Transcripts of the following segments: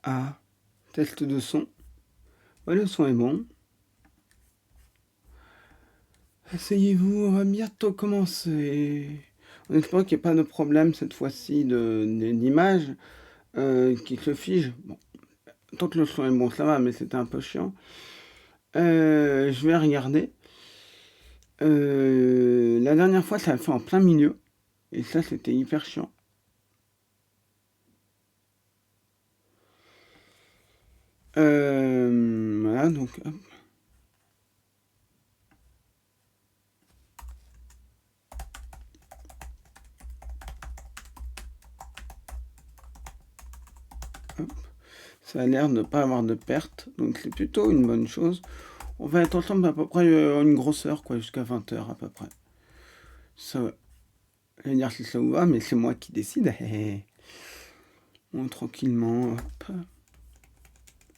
Ah, test de son. Ouais, le son est bon. Asseyez-vous, on va bientôt commencer. On espère qu'il n'y a pas de problème cette fois-ci d'image qui se fige. Bon, tant que le son est bon, ça va, mais c'était un peu chiant. Je vais regarder. La dernière fois, ça a fait en plein milieu. Et ça, c'était hyper chiant. Voilà, donc... Hop. Hop. Ça a l'air de ne pas avoir de perte, donc c'est plutôt une bonne chose. On va être ensemble à peu près une grosse heure, quoi, jusqu'à 20h à peu près. Ça, je vais dire si ça vous va, mais c'est moi qui décide. Bon, tranquillement, hop.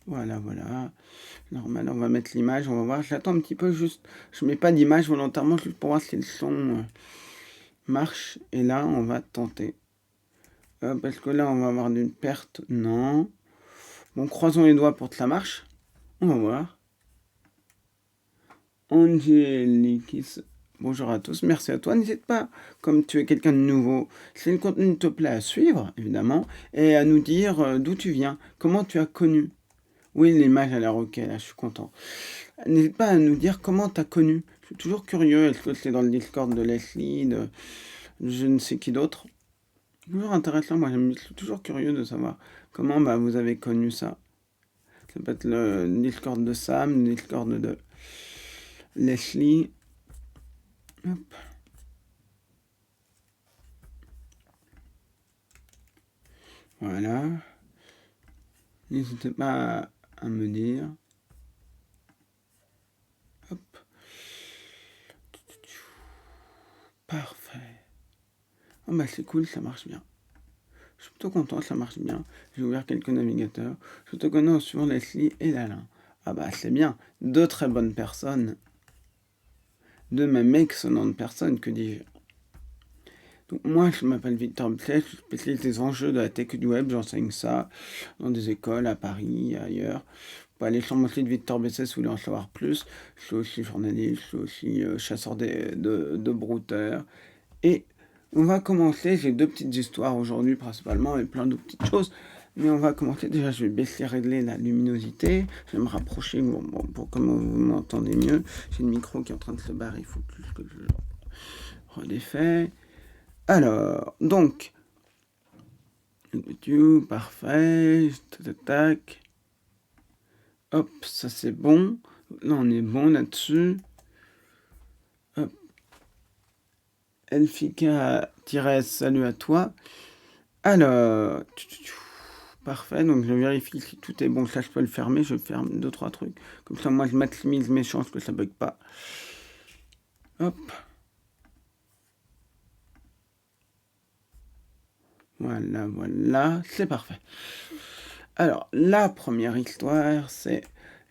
Voilà, voilà. Normal, on va mettre l'image, on va voir. J'attends un petit peu juste. Je mets pas d'image volontairement juste pour voir si le son marche. Et là, on va tenter. Parce que là, on va avoir une perte. Non. Bon, croisons les doigts pour que ça marche. On va voir. Angélique. Bonjour à tous, merci à toi. N'hésite pas, comme tu es quelqu'un de nouveau, si le contenu te plaît, à suivre, évidemment, et à nous dire d'où tu viens, comment tu as connu. Oui, l'image a l'air ok, là, je suis content. N'hésite pas à nous dire comment tu as connu. Je suis toujours curieux, est-ce que c'est dans le Discord de Leslie, de je ne sais qui d'autre. Toujours intéressant, moi, je suis toujours curieux de savoir comment vous avez connu ça. Ça peut être le Discord de Sam, le Discord de Leslie. Hop. Voilà. N'hésitez pas à me dire. Hop. Parfait. Oh c'est cool, ça marche bien. Je suis plutôt content, ça marche bien. J'ai ouvert quelques navigateurs. Je te connais sur Leslie et Lalin. Ah c'est bien. Deux très bonnes personnes. Deux même excellentes personnes, que dis-je. Donc moi, je m'appelle Victor Bessel, je suis spécialiste des enjeux de la tech et du web. J'enseigne ça dans des écoles à Paris et ailleurs. Vous pouvez aller sur mon site Victor Bessel si vous voulez en savoir plus. Je suis aussi journaliste, je suis aussi chasseur de brouteurs. Et on va commencer, j'ai deux petites histoires aujourd'hui principalement et plein d'autres petites choses. Mais on va commencer, déjà je vais baisser, régler la luminosité. Je vais me rapprocher pour comment vous m'entendez mieux. J'ai le micro qui est en train de se barrer, il faut plus que je le redéfais. Alors, donc, YouTube, parfait, tac. Hop, ça c'est bon. Là on est bon là-dessus. Hop. Elfika-S, salut à toi. Alors, parfait, donc je vérifie si tout est bon. Ça, je peux le fermer. Je ferme 2-3 trucs. Comme ça, moi, je maximise mes chances que ça bug pas. Hop. Voilà, voilà. C'est parfait. Alors, la première histoire, c'est...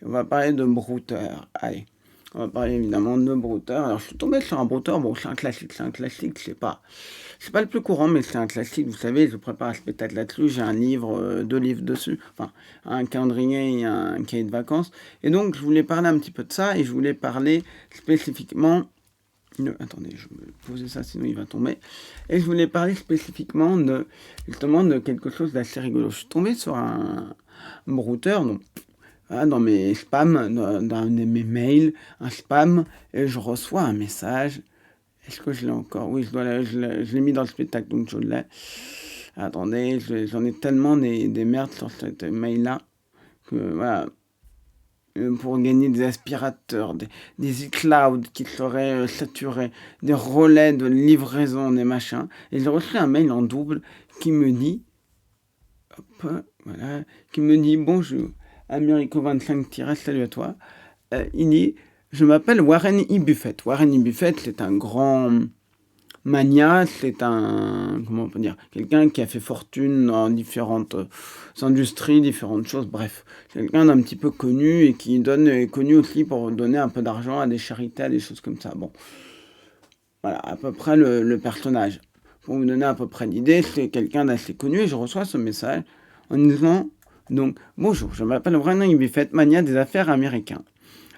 On va parler de brouteur. Allez. On va parler évidemment de brouteur. Alors, je suis tombé sur un brouteur. Bon, c'est un classique. C'est un classique, c'est pas le plus courant, mais c'est un classique. Vous savez, je prépare un spectacle là-dessus. J'ai un livre, 2 livres dessus. Enfin, un calendrier et un cahier de vacances. Et donc, je voulais parler un petit peu de ça. Et je voulais parler spécifiquement... Attendez, je vais poser ça, sinon il va tomber. Et je voulais parler spécifiquement justement de quelque chose d'assez rigolo. Je suis tombé sur un brouteur, donc dans mes spams, dans mes mails, un spam, et je reçois un message. Est-ce que je l'ai encore? Oui, je l'ai mis dans le spectacle, donc je l'ai. Attendez, j'en ai tellement des merdes sur cette mail-là que voilà. Pour gagner des aspirateurs, des iCloud qui seraient saturés, des relais de livraison, des machins. Et j'ai reçu un mail en double qui me dit, hop, voilà, qui me dit bonjour, Américo25- salut à toi. Il dit, je m'appelle Warren E. Buffett. Warren E. Buffett, c'est un grand mania, c'est un, comment on peut dire, quelqu'un qui a fait fortune dans différentes industries, différentes choses, bref. Quelqu'un d'un petit peu connu et qui est connu aussi pour donner un peu d'argent à des charités, à des choses comme ça. Bon, voilà, à peu près le personnage. Pour vous donner à peu près l'idée, c'est quelqu'un d'assez connu et je reçois ce message en disant Donc, bonjour, je m'appelle Warren Buffett, mania des affaires américains.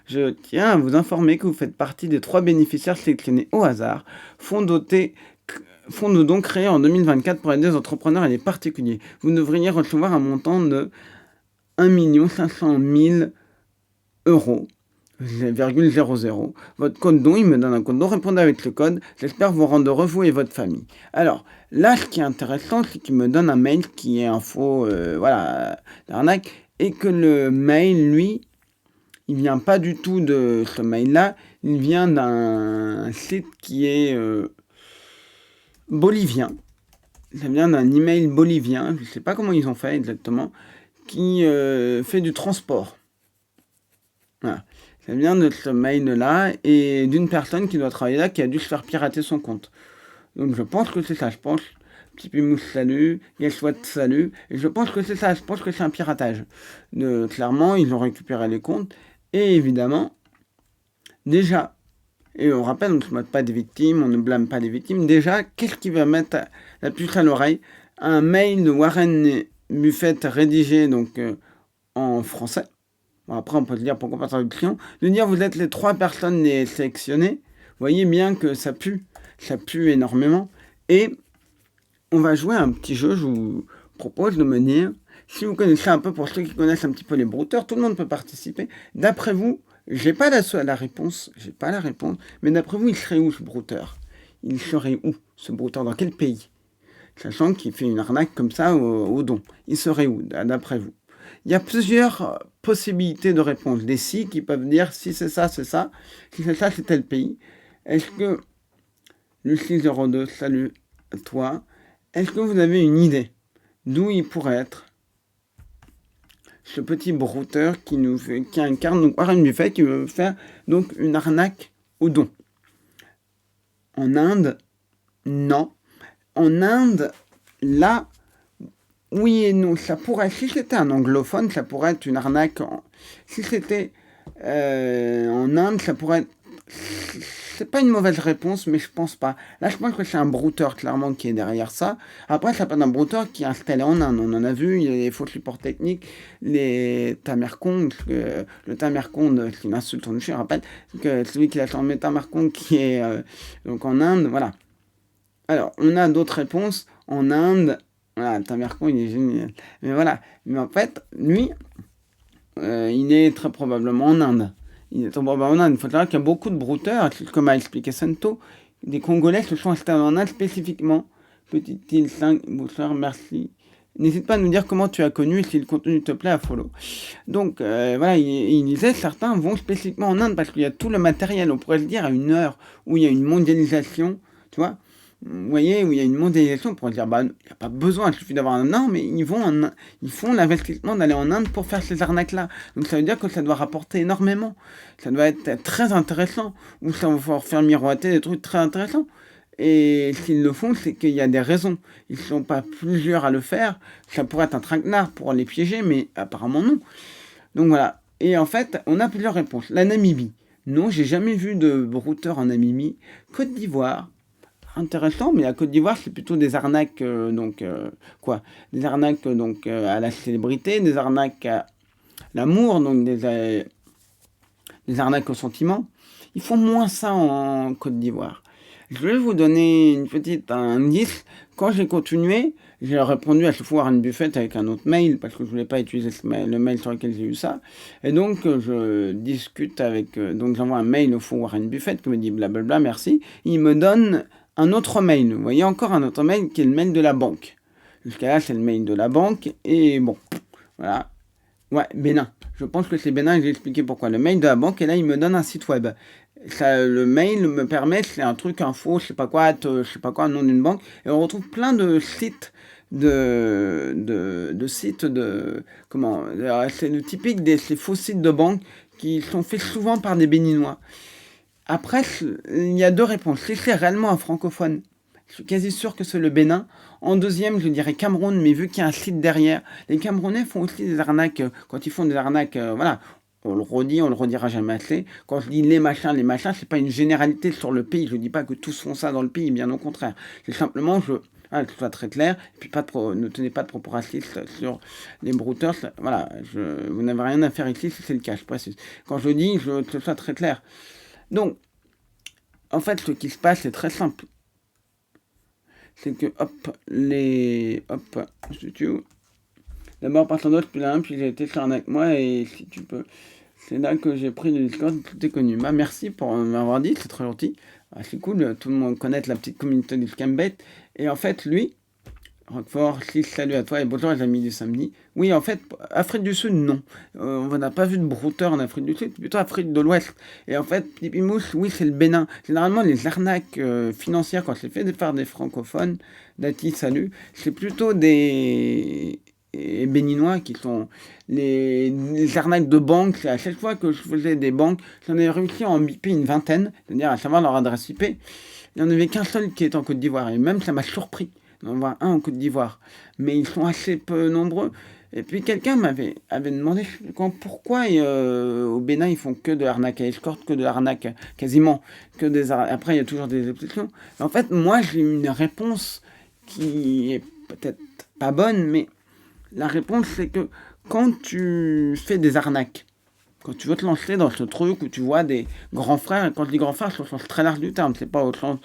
Je tiens à vous informer que vous faites partie des 3 bénéficiaires sélectionnés au hasard, fonds donc créés en 2024 pour aider les entrepreneurs et les particuliers. Vous devriez recevoir un montant de 1 500 000 euros. 0,00. Votre code don, il me donne un code don, répondez avec le code. J'espère vous rendre heureux, vous et votre famille. Alors, là, ce qui est intéressant, c'est qu'il me donne un mail qui est un faux, l'arnaque, et que le mail, lui, il vient pas du tout de ce mail-là, il vient d'un site qui est bolivien. Ça vient d'un email bolivien, je sais pas comment ils ont fait exactement, qui fait du transport. Voilà. Ça vient de ce mail-là et d'une personne qui doit travailler là qui a dû se faire pirater son compte. Donc je pense que c'est ça, je pense. Petit Pimousse salut, Yeswat salut, et je pense que c'est ça, je pense que c'est un piratage. Clairement, ils ont récupéré les comptes, et évidemment, déjà, et on rappelle, on ne se moque pas des victimes, on ne blâme pas les victimes, déjà, qu'est-ce qui va mettre la puce à l'oreille? Un mail de Warren Buffett rédigé donc en français. Bon, après, on peut se dire pourquoi pas traduction. De dire vous êtes les 3 personnes les sélectionnées. Vous voyez bien que ça pue énormément. Et on va jouer à un petit jeu. Je vous propose de me dire, si vous connaissez un peu, pour ceux qui connaissent un petit peu les brouteurs, tout le monde peut participer. D'après vous, j'ai pas la réponse, mais d'après vous, il serait où ce brouteur? Il serait où ce brouteur? Dans quel pays? Sachant qu'il fait une arnaque comme ça au don. Il serait où, d'après vous? Il y a plusieurs possibilités de réponse. Des si qui peuvent dire si c'est ça, c'est ça. Si c'est ça, c'est tel pays. Est-ce que Lucie02, salut à toi. Est-ce que vous avez une idée d'où il pourrait être ce petit brouteur qui incarne donc Warren Buffett, qui veut faire donc une arnaque au don? En Inde, non. En Inde, là, oui et non, ça pourrait, si c'était un anglophone, ça pourrait être une arnaque. Si c'était en Inde, ça pourrait être... C'est pas une mauvaise réponse, mais je pense pas. Là, je pense que c'est un brouteur, clairement, qui est derrière ça. Après, ça peut être un brouteur qui est installé en Inde. On en a vu, il y a les faux supports techniques, les tamercondes. Le tamerconde, c'est une insulte en je rappelle, que celui qui a changé tamerconde qui est donc en Inde, voilà. Alors, on a d'autres réponses. En Inde, voilà, Tamercon, il est génial. Mais voilà. Mais en fait, lui, il est très probablement en Inde. Il faut savoir qu'il y a beaucoup de brouteurs, comme a expliqué Santo. Des Congolais se sont installés en Inde spécifiquement. Petite île 5, bonsoir, merci. N'hésite pas à nous dire comment tu as connu et si le contenu te plaît à follow. Donc voilà, il disait certains vont spécifiquement en Inde parce qu'il y a tout le matériel. On pourrait se dire à une heure où il y a une mondialisation, tu vois. Vous voyez, où il y a une mondialisation, on pourrait dire, bah, il n'y a pas besoin, il suffit d'avoir un an, mais ils font l'investissement d'aller en Inde pour faire ces arnaques-là. Donc ça veut dire que ça doit rapporter énormément. Ça doit être très intéressant, ou ça va pouvoir faire miroiter des trucs très intéressants. Et s'ils le font, c'est qu'il y a des raisons. Ils ne sont pas plusieurs à le faire. Ça pourrait être un traquenard pour les piéger, mais apparemment non. Donc voilà. Et en fait, on a plusieurs réponses. La Namibie. Non, j'ai jamais vu de brouteur en Namibie. Côte d'Ivoire. Intéressant, mais la Côte d'Ivoire, c'est plutôt des arnaques, des arnaques à la célébrité, des arnaques à l'amour, donc des arnaques au sentiment. Ils font moins ça en Côte d'Ivoire. Je vais vous donner une petite indice. Quand j'ai continué, j'ai répondu à chaque fois Warren Buffett avec un autre mail, parce que je voulais pas utiliser le mail sur lequel j'ai eu ça. Et donc, je discute avec... donc, j'envoie un mail au fond Warren Buffett qui me dit blablabla, merci. Il me donne un autre mail. Vous voyez, encore un autre mail qui est le mail de la banque. Jusqu'à là, c'est le mail de la banque. Et bon, voilà. Ouais, Bénin. Je pense que c'est Bénin, j'ai expliqué pourquoi. Le mail de la banque, et là, il me donne un site web. Ça, le mail me permet, c'est un truc info, je sais pas quoi, nom d'une banque. Et on retrouve plein de sites c'est le typique ces faux sites de banque qui sont faits souvent par des Béninois. Après, il y a 2 réponses. Si c'est réellement un francophone, je suis quasi sûr que c'est le Bénin. En deuxième, je dirais Cameroun, mais vu qu'il y a un site derrière, les Camerounais font aussi des arnaques. Quand ils font des arnaques, voilà, on le redira jamais assez. Quand je dis les machins, c'est pas une généralité sur le pays. Je dis pas que tous font ça dans le pays, bien au contraire. C'est simplement, Ah, que ce soit très clair, et puis ne tenez pas de propos racistes sur les brouteurs. Voilà, vous n'avez rien à faire ici si c'est le cas, je précise. Quand je dis, je veux que ce soit très clair. Donc, en fait, ce qui se passe, c'est très simple. C'est que, d'abord, personne d'autre, puis là, puis j'ai été faire avec moi, et si tu peux, c'est là que j'ai pris le Discord, tout est connu. Bah, merci pour m'avoir dit, c'est très gentil. Ah, c'est cool, tout le monde connaît la petite communauté du Scambait. Et en fait, lui, Roquefort, salut à toi et bonjour les amis du samedi. Oui, en fait, Afrique du Sud, non. On n'a pas vu de brouteur en Afrique du Sud, c'est plutôt Afrique de l'Ouest. Et en fait, Pipimousse, oui, c'est le Bénin. Généralement, les arnaques financières, quand c'est fait de par des francophones, Dati, salut, c'est plutôt des béninois qui sont les arnaques de banque. À chaque fois que je faisais des banques, j'en ai réussi à en biper une vingtaine, c'est-à-dire à savoir leur adresse IP. Il n'y en avait qu'un seul qui est en Côte d'Ivoire, et même ça m'a surpris d'en voir un en Côte d'Ivoire. Mais ils sont assez peu nombreux. Et puis quelqu'un avait demandé pourquoi au Bénin ils font que de l'arnaque à escorte, que de l'arnaque quasiment, que des après il y a toujours des exceptions. En fait, moi j'ai une réponse qui est peut-être pas bonne, mais la réponse c'est que quand tu fais des arnaques, quand tu veux te lancer dans ce truc où tu vois des grands frères, et quand je dis grands frères, c'est au sens très large du terme, c'est pas au sens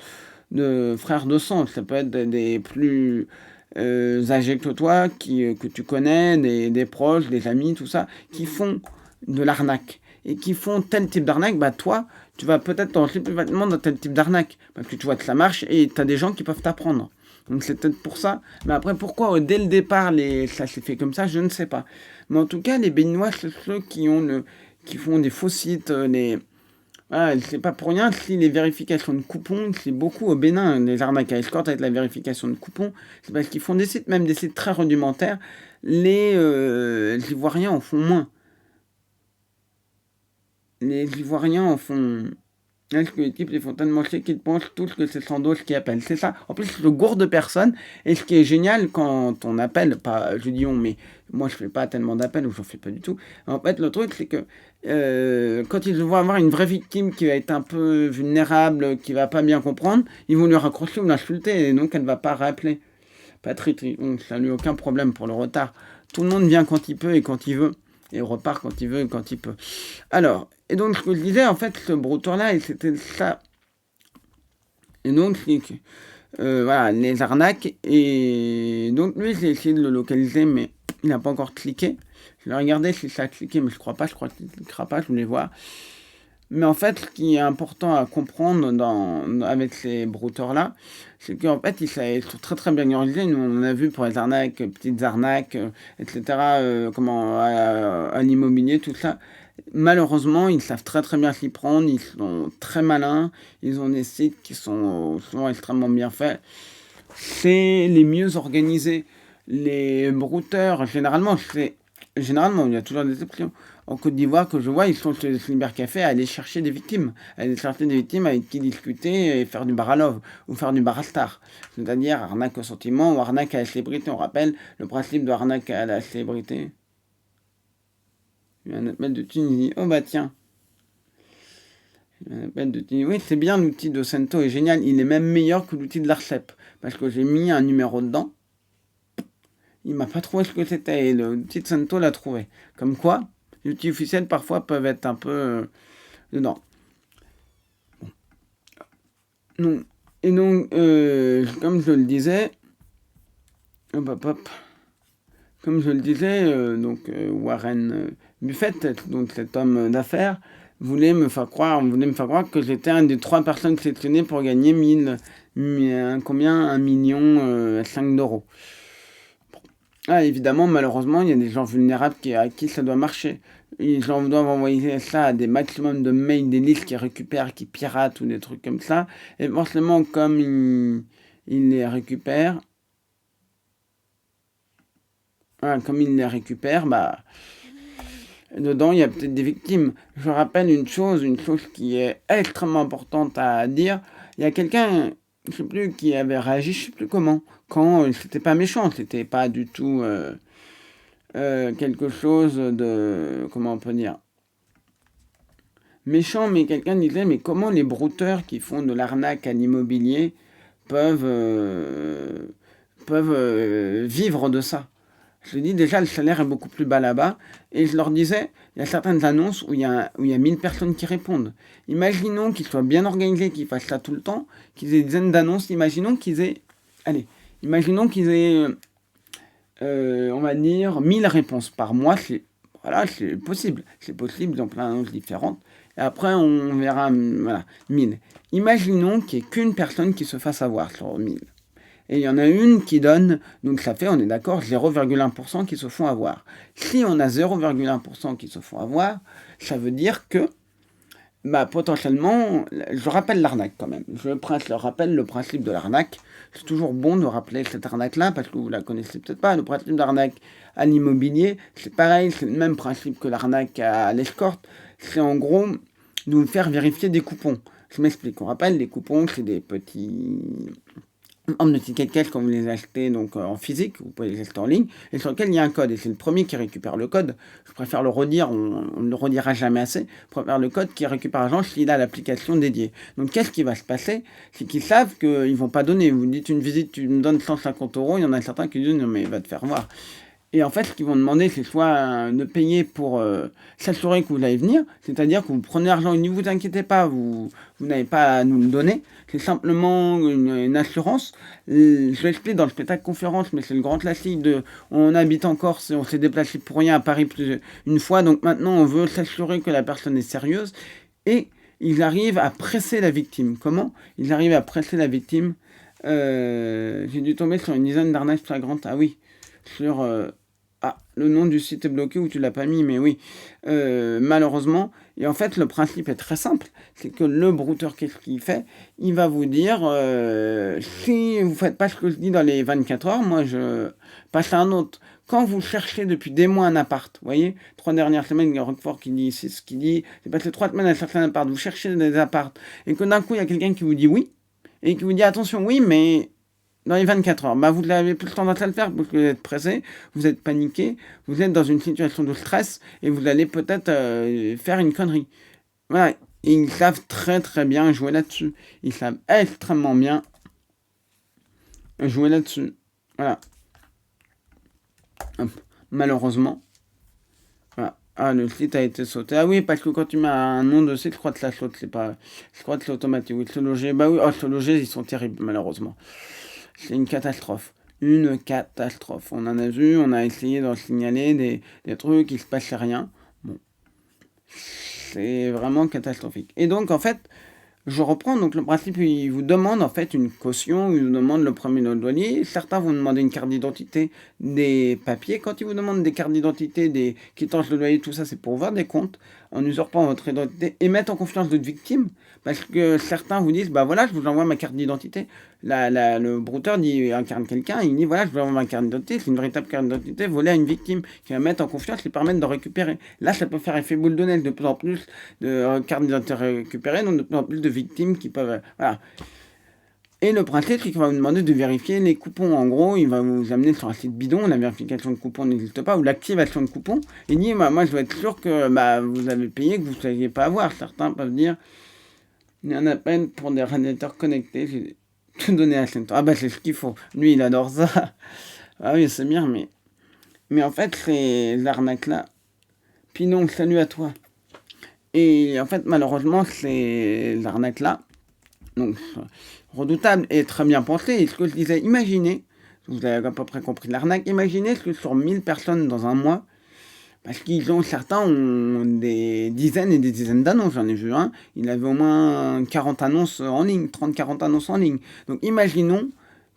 de frères de sang, ça peut être des plus âgés que toi, que tu connais, des proches, des amis, tout ça, qui font de l'arnaque et qui font tel type d'arnaque, bah toi, tu vas peut-être lancer plus facilement dans tel type d'arnaque parce que tu vois que ça marche et tu as des gens qui peuvent t'apprendre. Donc c'est peut-être pour ça. Mais après, pourquoi dès le départ ça s'est fait comme ça, je ne sais pas. Mais en tout cas, les Béninois, c'est ceux qui font des faux sites, voilà, c'est pas pour rien si les vérifications de coupons, c'est beaucoup au Bénin, les arnaques à escorte avec la vérification de coupons, c'est parce qu'ils font des sites, même des sites très rudimentaires. Les Ivoiriens en font moins. Les Ivoiriens en font. Est-ce que les types les font tellement chier qu'ils pensent tous que c'est Sandoz qui appelle. C'est ça. En plus, le gourde de personnes. Et ce qui est génial quand on appelle, pas je dis on, mais moi je fais pas tellement d'appels ou j'en fais pas du tout. En fait, le truc c'est que quand ils vont avoir une vraie victime qui va être un peu vulnérable, qui va pas bien comprendre, ils vont lui raccrocher ou l'insulter et donc elle va pas rappeler. Patrick, ça n'a aucun problème pour le retard. Tout le monde vient quand il peut et quand il veut. Et repart quand il veut et quand il peut. Alors, et donc ce que je disais, en fait, ce brouteur-là, c'était ça. Et donc, voilà, les arnaques. Et donc, lui, j'ai essayé de le localiser, mais il n'a pas encore cliqué. Je vais regarder si ça a cliqué, mais je crois pas, qu'il ne cliquera pas, je voulais voir. Mais en fait, ce qui est important à comprendre avec ces brouteurs-là, c'est qu'en fait, ils sont très très bien organisés. Nous, on a vu pour les arnaques, petites arnaques, etc., à l'immobilier, tout ça. Malheureusement, ils savent très très bien s'y prendre, ils sont très malins, ils ont des sites qui sont souvent extrêmement bien faits. C'est les mieux organisés. Les brouteurs, généralement, il y a toujours des exceptions. En Côte d'Ivoire, que je vois, ils sont chez les cybercafés à aller chercher des victimes. À aller chercher des victimes avec qui discuter et faire du bar à love ou faire du bar à star. C'est-à-dire arnaque au sentiment ou arnaque à la célébrité. On rappelle le principe de arnaque à la célébrité. Il y a un appel de Tunisie. Oh bah tiens. Il y a un appel de Tunisie. Oui, c'est bien, l'outil de Cento est génial. Il est même meilleur que l'outil de l'ARCEP. Parce que j'ai mis un numéro dedans. Il m'a pas trouvé ce que c'était et l'outil de Cento l'a trouvé. Comme quoi, les outils officiels parfois peuvent être un peu dedans. Non. Et donc, comme je le disais, comme je le disais, Warren Buffett, donc cet homme d'affaires, voulait me faire croire que j'étais un des 3 personnes sélectionnées pour gagner 1 million 5 d'euros. Ah, évidemment, malheureusement, il y a des gens vulnérables à qui ça doit marcher. Ils doivent envoyer ça à des maximums de mails, des listes qui récupèrent, qui piratent ou des trucs comme ça. Et forcément, comme ils les récupèrent, bah, dedans, il y a peut-être des victimes. Je rappelle une chose qui est extrêmement importante à dire. Il y a quelqu'un, je sais plus, qui avait réagi, je sais plus comment, quand c'était pas méchant, c'était pas du tout quelque chose de, comment on peut dire, méchant, mais quelqu'un disait, mais comment les brouteurs qui font de l'arnaque à l'immobilier peuvent peuvent vivre de ça. Je dis déjà, le salaire est beaucoup plus bas là-bas. Et je leur disais, il y a certaines annonces où il y a 1000 personnes qui répondent. Imaginons qu'ils soient bien organisés, qu'ils fassent ça tout le temps, qu'ils aient des dizaines d'annonces. Imaginons qu'ils aient, on va dire, 1000 réponses par mois. C'est possible. C'est possible, ils ont plein d'annonces différentes. Et après, on verra, 1000. Imaginons qu'il n'y ait qu'une personne qui se fasse avoir sur 1000. Et il y en a une qui donne, donc ça fait, on est d'accord, 0,1% qui se font avoir. Si on a 0,1% qui se font avoir, ça veut dire que, potentiellement, je rappelle l'arnaque quand même. Je rappelle le principe de l'arnaque. C'est toujours bon de rappeler cette arnaque-là, parce que vous la connaissez peut-être pas. Le principe d'arnaque à l'immobilier, c'est pareil, c'est le même principe que l'arnaque à l'escorte. C'est en gros de vous faire vérifier des coupons. Je m'explique. On rappelle, les coupons, c'est des petits de tickets de caisse quand vous les achetez donc en physique, vous pouvez les acheter en ligne, et sur lequel il y a un code, et c'est le premier qui récupère le code. Je préfère le redire, on ne le redira jamais assez. Je préfère le code qui récupère l'argent s'il a l'application dédiée. Donc qu'est-ce qui va se passer? C'est qu'ils savent qu'ils ne vont pas donner. Vous dites une visite, tu me donnes 150 €, il y en a certains qui disent non mais il va te faire voir. Et en fait, ce qu'ils vont demander, c'est soit de payer pour s'assurer que vous allez venir, c'est-à-dire que vous prenez l'argent et ne vous inquiétez pas, vous n'avez pas à nous le donner, c'est simplement une assurance. Je l'explique dans le spectacle conférence, mais c'est le grand classique de on habite en Corse et on s'est déplacé pour rien à Paris une fois, donc maintenant on veut s'assurer que la personne est sérieuse, et ils arrivent à presser la victime. Comment? Ils arrivent à presser la victime. J'ai dû tomber sur une dizaine d'arnaques flagrantes. Ah oui, sur... le nom du site est bloqué ou tu l'as pas mis, mais oui, malheureusement. Et en fait, le principe est très simple. C'est que le brouteur, qu'est-ce qu'il fait? Il va vous dire, si vous faites pas ce que je dis dans les 24 heures, moi je passe à un autre. Quand vous cherchez depuis des mois un appart, vous voyez, 3 dernières semaines, il y a Roquefort qui dit, c'est ce qu'il dit, c'est passé 3 semaines à chercher un appart, vous cherchez des apparts, et que d'un coup, il y a quelqu'un qui vous dit oui, et qui vous dit, attention, oui, mais... dans les 24 heures, vous n'avez plus le temps de le faire parce que vous êtes pressé, vous êtes paniqué, vous êtes dans une situation de stress et vous allez peut-être faire une connerie. Voilà, et ils savent très très bien jouer là-dessus. Ils savent extrêmement bien jouer là-dessus. Voilà. Hop. Malheureusement. Voilà. Ah, le site a été sauté. Ah oui, parce que quand tu mets un nom de site, je crois que ça saute. Je crois que c'est automatique. Oui, Se Loger. Oui, Se Loger, ils sont terribles, malheureusement. C'est une catastrophe. Une catastrophe. On en a vu, on a essayé d'en signaler des trucs, il se passait rien. Bon. C'est vraiment catastrophique. Et donc, en fait, je reprends. Donc, le principe, il vous demande en fait une caution, il vous demande le premier de loyer. Certains vont demander une carte d'identité, des papiers. Quand ils vous demandent des cartes d'identité, des quittances de loyer, tout ça, c'est pour ouvrir des comptes en usurpant votre identité et mettre en confiance votre victime. Parce que certains vous disent, voilà, je vous envoie ma carte d'identité. Le brouteur incarne quelqu'un, il dit, voilà, je vous envoie ma carte d'identité. C'est une véritable carte d'identité volée à une victime qui va mettre en confiance et permettre de récupérer. Là, ça peut faire effet boule de neige, de plus en plus de cartes d'identité récupérées, donc de plus en plus de victimes qui peuvent... Voilà. Et le principe, c'est qu'il va vous demander de vérifier les coupons. En gros, il va vous amener sur un site bidon, la vérification de coupons n'existe pas, ou l'activation de coupons. Il dit, moi, je dois être sûr que vous avez payé, que vous ne saviez pas avoir. Certains peuvent dire, il y en a peine pour des radiateurs connectés, j'ai tout donné à Cento. C'est ce qu'il faut. Lui, il adore ça. Ah oui, c'est bien, mais en fait, c'est l'arnaque là. Puis non, salut à toi. Et en fait, malheureusement, c'est l'arnaque là. Donc, redoutable et très bien pensé. Et ce que je disais, imaginez, vous avez à peu près compris l'arnaque, imaginez que sur 1000 personnes dans un mois, parce certains ont des dizaines et des dizaines d'annonces. J'en ai vu un, il avait au moins 40 annonces en ligne, 30-40 annonces en ligne. Donc imaginons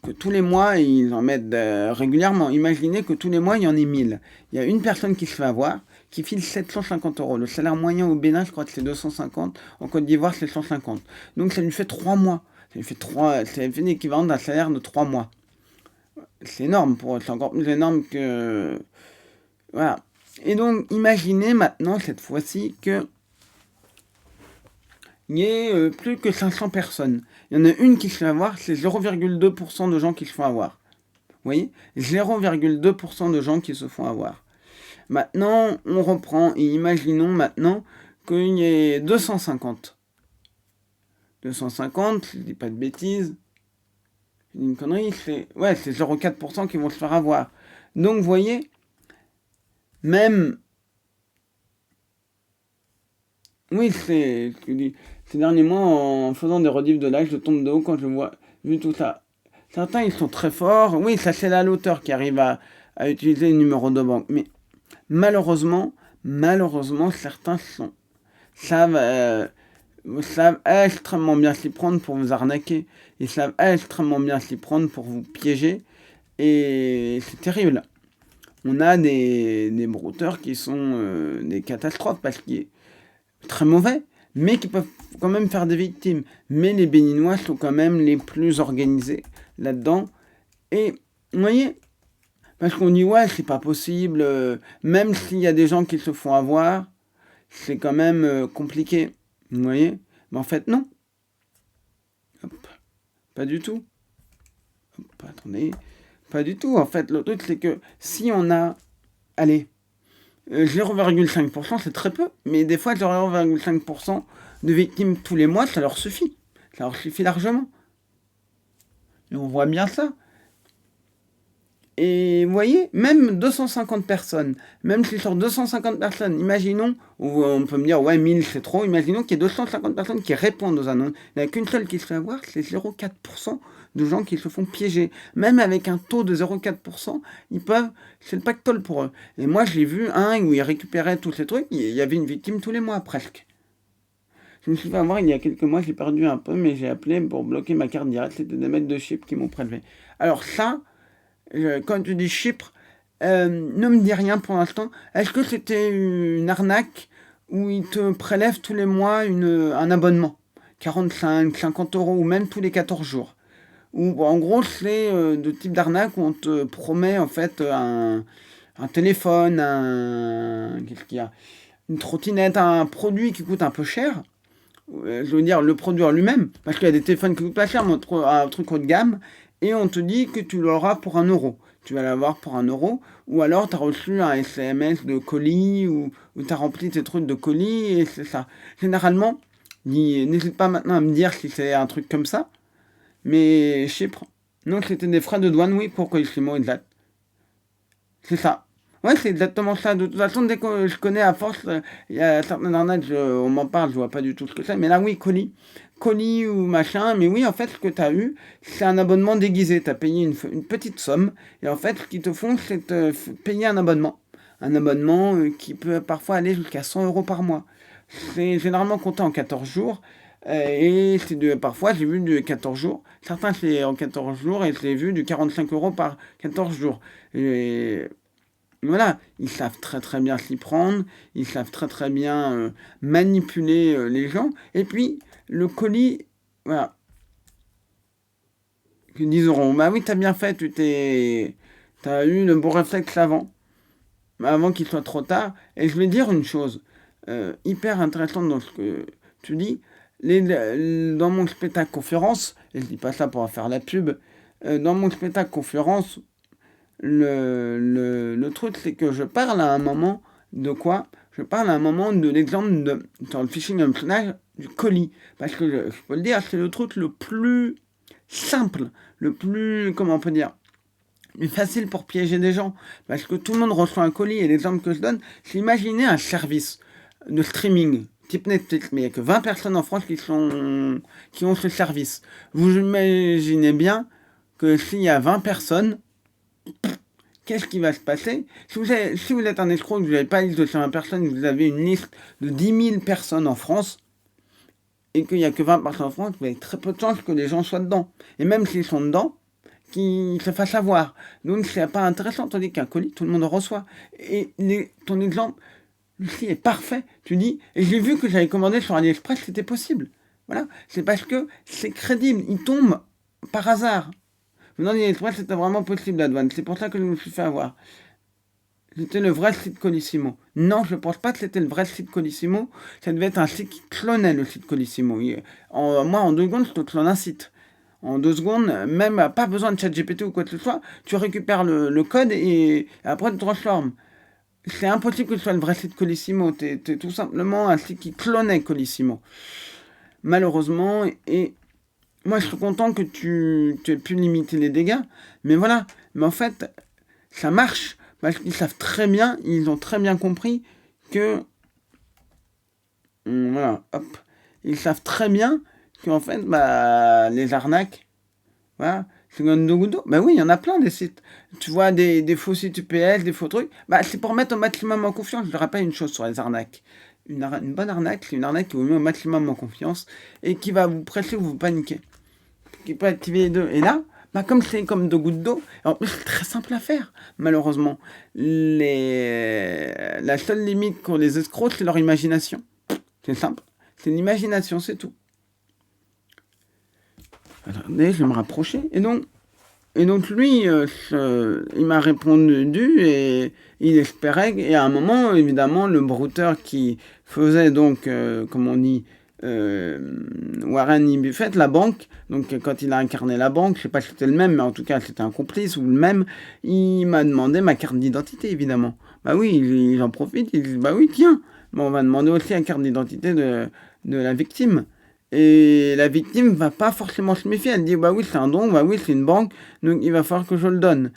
que tous les mois, ils en mettent régulièrement. Imaginez que tous les mois, il y en ait 1000. Il y a une personne qui se fait avoir, qui file 750 €. Le salaire moyen au Bénin, je crois que c'est 250. En Côte d'Ivoire, c'est 150. Donc ça lui fait 3 mois. C'est l'équivalent d'un salaire de 3 mois. C'est énorme pour eux. C'est encore plus énorme que... Voilà. Et donc, imaginez maintenant, cette fois-ci, qu'il n'y ait plus que 500 personnes. Il y en a une qui se fait avoir, c'est 0,2% de gens qui se font avoir. Vous voyez? 0,2% de gens qui se font avoir. Maintenant, on reprend et imaginons maintenant qu'il y ait 250. 250, je ne dis pas de bêtises. je dis une connerie, c'est 0,4% qui vont se faire avoir. Donc, vous voyez, même... Oui, ces derniers mois, en faisant des rediffs de live, je tombe de haut quand je vois, vu tout ça. Certains, ils sont très forts. Oui, ça, c'est là l'auteur qui arrive à utiliser le numéro de banque. Mais malheureusement, certains savent extrêmement bien s'y prendre pour vous arnaquer. Ils savent extrêmement bien s'y prendre pour vous piéger. Et c'est terrible. On a des brouteurs qui sont des catastrophes parce qu'ils sont très mauvais, mais qui peuvent quand même faire des victimes. Mais les Béninois sont quand même les plus organisés là-dedans. Et vous voyez, parce qu'on dit ouais, c'est pas possible, même s'il y a des gens qui se font avoir, c'est quand même compliqué. Vous voyez? Mais en fait, non. Hop, pas du tout. Hop, attendez. Pas du tout. En fait, le truc, c'est que si on a, allez, 0,5%, c'est très peu. Mais des fois, 0,5% de victimes tous les mois, ça leur suffit. Ça leur suffit largement. Et on voit bien ça. Et vous voyez, même 250 personnes, même si sur 250 personnes, imaginons, on peut me dire, ouais, 1000 c'est trop, imaginons qu'il y ait 250 personnes qui répondent aux annonces. Il n'y en a qu'une seule qui se fait avoir, c'est 0,4% de gens qui se font piéger. Même avec un taux de 0,4%, ils peuvent, c'est le pactole pour eux. Et moi, j'ai vu un où ils récupéraient tous ces trucs, il y avait une victime tous les mois, presque. Je me suis fait avoir il y a quelques mois, j'ai perdu un peu, mais j'ai appelé pour bloquer ma carte directe, c'était des mecs de Chypre qui m'ont prélevé. Alors ça, quand tu dis Chypre, ne me dis rien pour l'instant. Est-ce que c'était une arnaque où ils te prélèvent tous les mois un abonnement 45, 50 euros ou même tous les 14 jours. Ou en gros, c'est de type d'arnaque où on te promet en fait un téléphone, qu'est-ce qu'il y a, une trottinette, un produit qui coûte un peu cher. Je veux dire, le produit en lui-même, parce qu'il y a des téléphones qui coûtent pas cher, mais un truc haut de gamme, et on te dit que tu l'auras pour 1 euro. Tu vas l'avoir pour 1 euro, ou alors tu as reçu un SMS de colis, ou tu as rempli tes trucs de colis, et c'est ça. Généralement, n'hésite pas maintenant à me dire si c'est un truc comme ça, mais Chypre, non, c'était des frais de douane, oui, pour Colissimo, exact. C'est ça. Ouais, c'est exactement ça. De toute façon, dès que je connais à force, il y a certaines arnaques, on m'en parle, je vois pas du tout ce que c'est. Mais là, oui, colis. Colis ou machin. Mais oui, en fait, ce que tu as eu, c'est un abonnement déguisé. Tu as payé une petite somme. Et en fait, ce qu'ils te font, c'est te payer un abonnement. Un abonnement qui peut parfois aller jusqu'à 100 euros par mois. C'est généralement compté en 14 jours. Et parfois, j'ai vu du 14 jours. Certains, c'est en 14 jours. Et j'ai vu du 45 euros par 14 jours. Et voilà, ils savent très très bien s'y prendre, ils savent très très bien manipuler les gens. Et puis, le colis, voilà, 10 euros. Bah oui, t'as bien fait, t'as eu le bon réflexe avant qu'il soit trop tard. Et je vais dire une chose hyper intéressante dans ce que tu dis. Dans mon spectacle conférence, et je dis pas ça pour faire la pub, dans mon spectacle conférence, le truc, c'est que je parle à un moment de quoi? Je parle à un moment de l'exemple dans le phishing hameçonnage du colis. Parce que je peux le dire, c'est le truc le plus simple, le plus, comment on peut dire, le facile pour piéger des gens. Parce que tout le monde reçoit un colis et l'exemple que je donne, c'est imaginer un service de streaming type Netflix, mais il n'y a que 20 personnes en France qui ont ce service. Vous imaginez bien que s'il y a 20 personnes, qu'est-ce qui va se passer? Si vous êtes un escroc, que vous n'avez pas une liste de 120 personnes, vous avez une liste de 10 000 personnes en France, et qu'il n'y a que 20 personnes en France, vous avez très peu de chances que les gens soient dedans. Et même s'ils sont dedans, qu'ils se fassent avoir. Donc c'est pas intéressant, tandis qu'un colis, tout le monde en reçoit. Et ton exemple, Lucie, est parfait. Tu dis, et j'ai vu que j'avais commandé sur AliExpress, c'était possible. Voilà, c'est parce que c'est crédible, il tombe par hasard. Non, AliExpress, c'était vraiment possible la douane. C'est pour ça que je me suis fait avoir. C'était le vrai site Colissimo. Non, je ne pense pas que c'était le vrai site Colissimo. Ça devait être un site qui clonait le site Colissimo. Moi, en 2 secondes, je te clone un site. En 2 secondes, même pas besoin de ChatGPT ou quoi que ce soit, tu récupères le code et après tu transformes. C'est impossible que ce soit le vrai site Colissimo. T'es tout simplement un site qui clonait Colissimo. Malheureusement, et moi, je suis content que tu aies pu limiter les dégâts, mais voilà. Mais en fait, ça marche, parce qu'ils savent très bien, ils ont très bien compris que... Voilà, hop. Ils savent très bien qu'en fait, les arnaques, voilà, c'est Gondogudo. Bah oui, il y en a plein des sites. Tu vois des faux sites UPS, des faux trucs. C'est pour mettre au maximum en confiance. Je te rappelle une chose sur les arnaques. Une bonne arnaque, c'est une arnaque qui vous met au maximum en confiance et qui va vous presser ou vous paniquer. Qui peut activer les deux. Et là, comme c'est comme deux gouttes d'eau, en plus c'est très simple à faire, malheureusement. La seule limite pour les escrocs, c'est leur imagination. C'est simple. C'est l'imagination, c'est tout. Attendez, je vais me rapprocher. Et donc lui, il m'a répondu et il espérait. Et à un moment, évidemment, le brouteur qui faisait donc, comme on dit, Warren Buffett, la banque, donc quand il a incarné la banque, je sais pas si c'était le même, mais en tout cas c'était un complice ou le même, il m'a demandé ma carte d'identité, évidemment. Bah oui, ils en profitent, ils disent, bah oui, tiens, on va demander aussi la carte d'identité de la victime. Et la victime va pas forcément se méfier. Elle dit, bah oui, c'est un don, bah oui, c'est une banque, donc il va falloir que je le donne.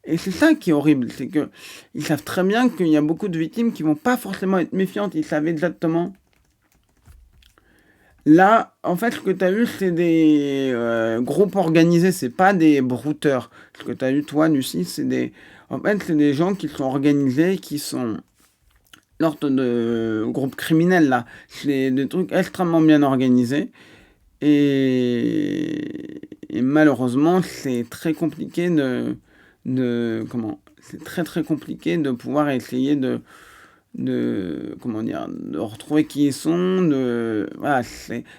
Et c'est ça qui est horrible, c'est que ils savent très bien qu'il y a beaucoup de victimes qui vont pas forcément être méfiantes. Ils savent exactement. Là, en fait, ce que tu as eu, c'est des groupes organisés, c'est pas des brouteurs. Ce que tu as eu, toi, Lucie, en fait, c'est des gens qui sont organisés, qui sont lors de groupes criminels, là. C'est des trucs extrêmement bien organisés. Et malheureusement, c'est très compliqué c'est très très compliqué de pouvoir essayer de retrouver qui ils sont.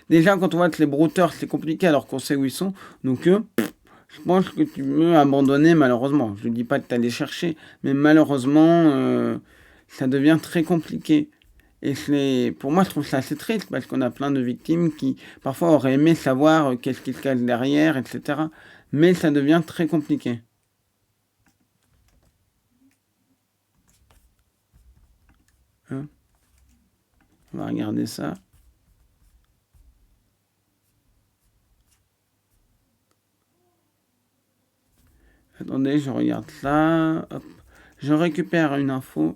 Déjà, quand on voit que les brouteurs, c'est compliqué alors qu'on sait où ils sont. Donc, je pense que tu peux abandonner, malheureusement. Je ne dis pas que tu allais chercher, mais malheureusement, ça devient très compliqué. Et pour moi, je trouve ça assez triste parce qu'on a plein de victimes qui, parfois, auraient aimé savoir qu'est-ce qui se cache derrière, etc. Mais ça devient très compliqué. Hein, on va regarder ça. Attendez, je regarde ça. Hop. Je récupère une info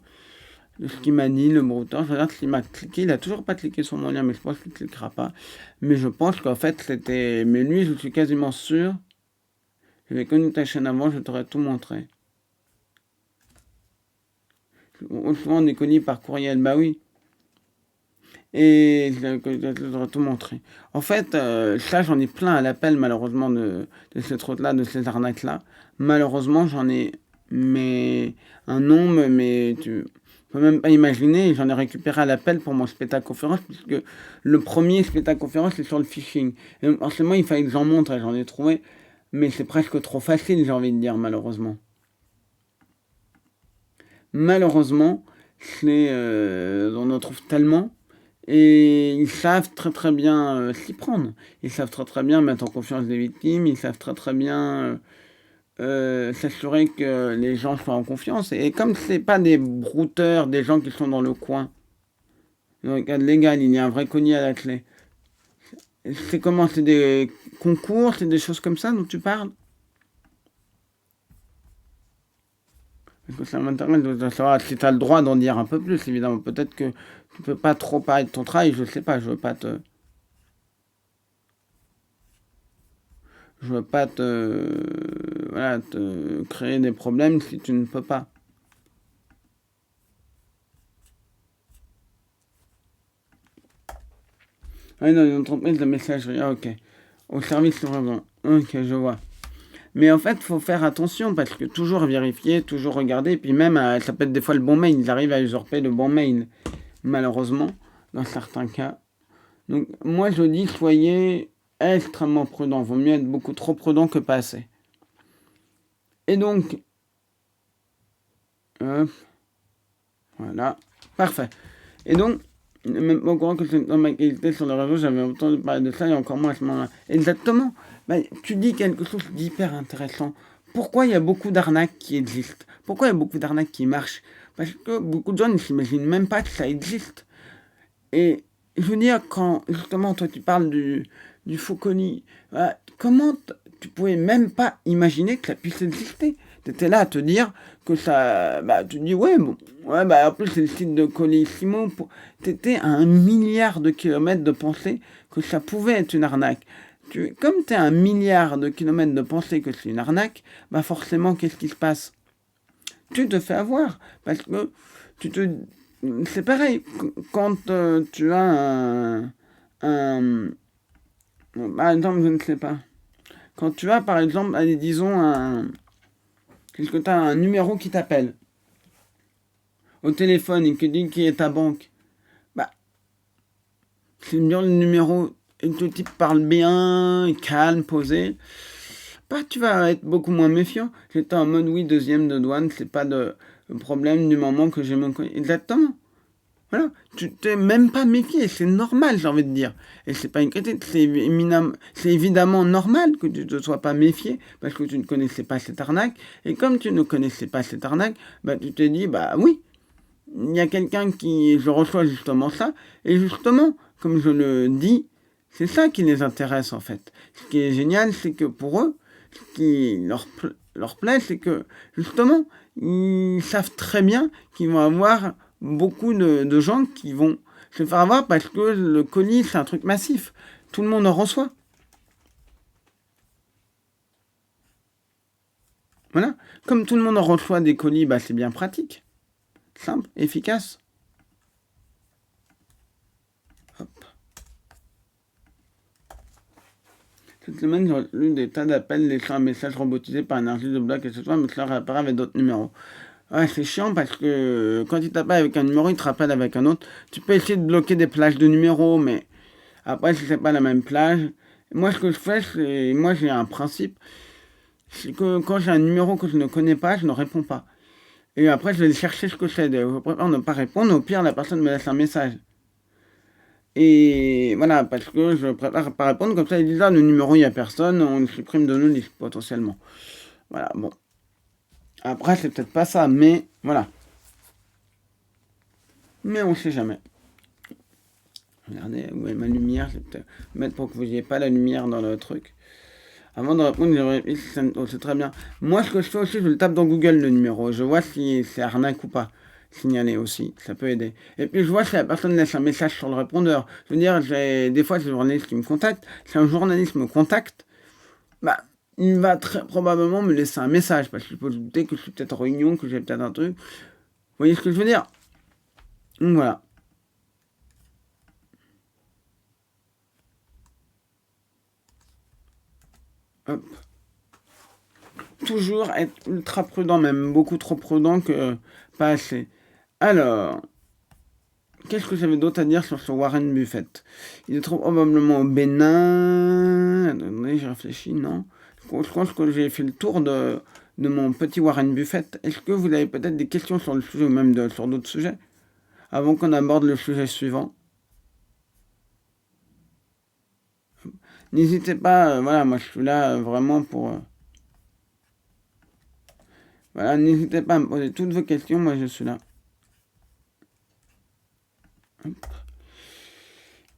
de ce qu'il m'a dit, le brouteur. Je regarde s'il m'a cliqué. Il a toujours pas cliqué sur mon lien, mais je pense qu'il ne cliquera pas. Mais je pense qu'en fait, c'était... Mais lui, je suis quasiment sûr. J'avais connu ta chaîne avant, je t'aurais tout montré. Souvent, on est connu par courriel, bah oui. Et je t'aurais tout montré. En fait, ça, j'en ai plein à l'appel, malheureusement, de cette route-là, de ces arnaques-là. Malheureusement, j'en ai un nombre, mais tu peux même pas imaginer. J'en ai récupéré à l'appel pour mon spectacle conférence, puisque le premier spectacle conférence, c'est sur le phishing. Et donc, forcément, il fallait que j'en montre, et j'en ai trouvé. Mais c'est presque trop facile, j'ai envie de dire, malheureusement. Malheureusement, on en trouve tellement. Et ils savent très très bien s'y prendre. Ils savent très très bien mettre en confiance les victimes. Ils savent très très bien s'assurer que les gens soient en confiance. Et comme c'est pas des brouteurs, des gens qui sont dans le coin, dans le cadre légal, il y a un vrai cogné à la clé. C'est comment? C'est des concours, c'est des choses comme ça dont tu parles? Parce que ça m'intéresse de savoir si tu as le droit d'en dire un peu plus, évidemment. Peut-être que tu peux pas trop parler de ton travail, je sais pas, je veux pas te voilà, te créer des problèmes si tu ne peux pas. Ah non, une entreprise de messagerie, ah, ok. Au service livraison, ok, je vois. Mais en fait, faut faire attention parce que toujours vérifier, toujours regarder, et puis même, ça peut être des fois le bon mail, ils arrivent à usurper le bon mail, malheureusement, dans certains cas. Donc, moi, je dis, soyez extrêmement prudent. Vaut mieux être beaucoup trop prudent que pas assez. Et donc, voilà, parfait. Et donc, même pas au courant que c'est dans ma qualité sur le réseau, j'avais entendu parler de ça et encore moins à ce moment-là. Exactement. Tu dis quelque chose d'hyper intéressant. Pourquoi il y a beaucoup d'arnaques qui existent? Pourquoi il y a beaucoup d'arnaques qui marchent? Parce que beaucoup de gens ne s'imaginent même pas que ça existe. Et je veux dire, quand justement toi tu parles du Fauconi, comment tu pouvais même pas imaginer que ça puisse exister? Tu étais là à te dire que ça... Bah, tu te dis, ouais, bon, ouais, bah, en plus, c'est le site de Colissimo. Tu étais à 1 milliard de kilomètres de penser que ça pouvait être une arnaque. Comme tu es à 1 milliard de kilomètres de penser que c'est une arnaque, bah forcément, qu'est-ce qui se passe? Tu te fais avoir. Parce que tu te... C'est pareil, quand tu as un... Par exemple, je ne sais pas. Quand tu as, par exemple, allez, disons, que tu as un numéro qui t'appelle au téléphone et qui dit qui est ta banque, bah, c'est bien le numéro et que le type parle bien, calme, posé, bah, tu vas être beaucoup moins méfiant. J'étais en mode, oui, deuxième de douane, c'est pas de problème du moment que j'ai mon... Exactement. Voilà, tu t'es même pas méfié, c'est normal, j'ai envie de dire. Et c'est pas une critique, c'est évidemment normal que tu ne te sois pas méfié, parce que tu ne connaissais pas cette arnaque. Et comme tu ne connaissais pas cette arnaque, bah tu t'es dit, bah oui, il y a quelqu'un qui, je reçois justement ça, et justement, comme je le dis, c'est ça qui les intéresse en fait. Ce qui est génial, c'est que pour eux, ce qui leur plaît, c'est que justement, ils savent très bien qu'ils vont avoir beaucoup de gens qui vont se faire avoir parce que le colis, c'est un truc massif. Tout le monde en reçoit. Voilà. Comme tout le monde en reçoit des colis, bah, c'est bien pratique. Simple, efficace. Hop. Cette semaine, j'ai eu des tas d'appels laissant un message robotisé par un artiste de bloc et ce soir, mais cela réapparaît avec d'autres numéros. Ouais, c'est chiant parce que quand il t'appelle avec un numéro, il te rappelle avec un autre. Tu peux essayer de bloquer des plages de numéros, mais après, si c'est pas la même plage. Moi, ce que je fais, c'est. Moi, j'ai un principe. C'est que quand j'ai un numéro que je ne connais pas, je ne réponds pas. Et après, je vais chercher ce que c'est. Je préfère ne pas répondre. Au pire, la personne me laisse un message. Et voilà, parce que je préfère pas répondre. Comme ça, ils disent, ah, le numéro, il n'y a personne. On le supprime de nos listes, potentiellement. Voilà, bon. Après, c'est peut-être pas ça, mais voilà. Mais on sait jamais. Regardez, où est ma lumière? Je vais peut-être mettre pour que vous n'ayez pas la lumière dans le truc. Avant de répondre, c'est très bien. Moi, ce que je fais aussi, je le tape dans Google le numéro. Je vois si c'est arnaque ou pas. Signaler aussi, ça peut aider. Et puis je vois si la personne laisse un message sur le répondeur. Je veux dire, des fois, c'est le journaliste qui me contacte. Si un journaliste me contacte, bah, il va très probablement me laisser un message. Parce qu'il faut se douter que je suis peut-être en réunion, que j'ai peut-être un truc. Vous voyez ce que je veux dire? Donc voilà. Hop. Toujours être ultra prudent, même beaucoup trop prudent que pas assez. Alors, qu'est-ce que j'avais d'autre à dire sur ce Warren Buffett? Il est trop probablement au Bénin. Attendez, je réfléchis, non. Je pense que j'ai fait le tour de mon petit Warren Buffett. Est-ce que vous avez peut-être des questions sur le sujet ou même sur d'autres sujets avant qu'on aborde le sujet suivant? N'hésitez pas, voilà, moi je suis là vraiment pour... voilà, n'hésitez pas à me poser toutes vos questions, moi je suis là. Hop.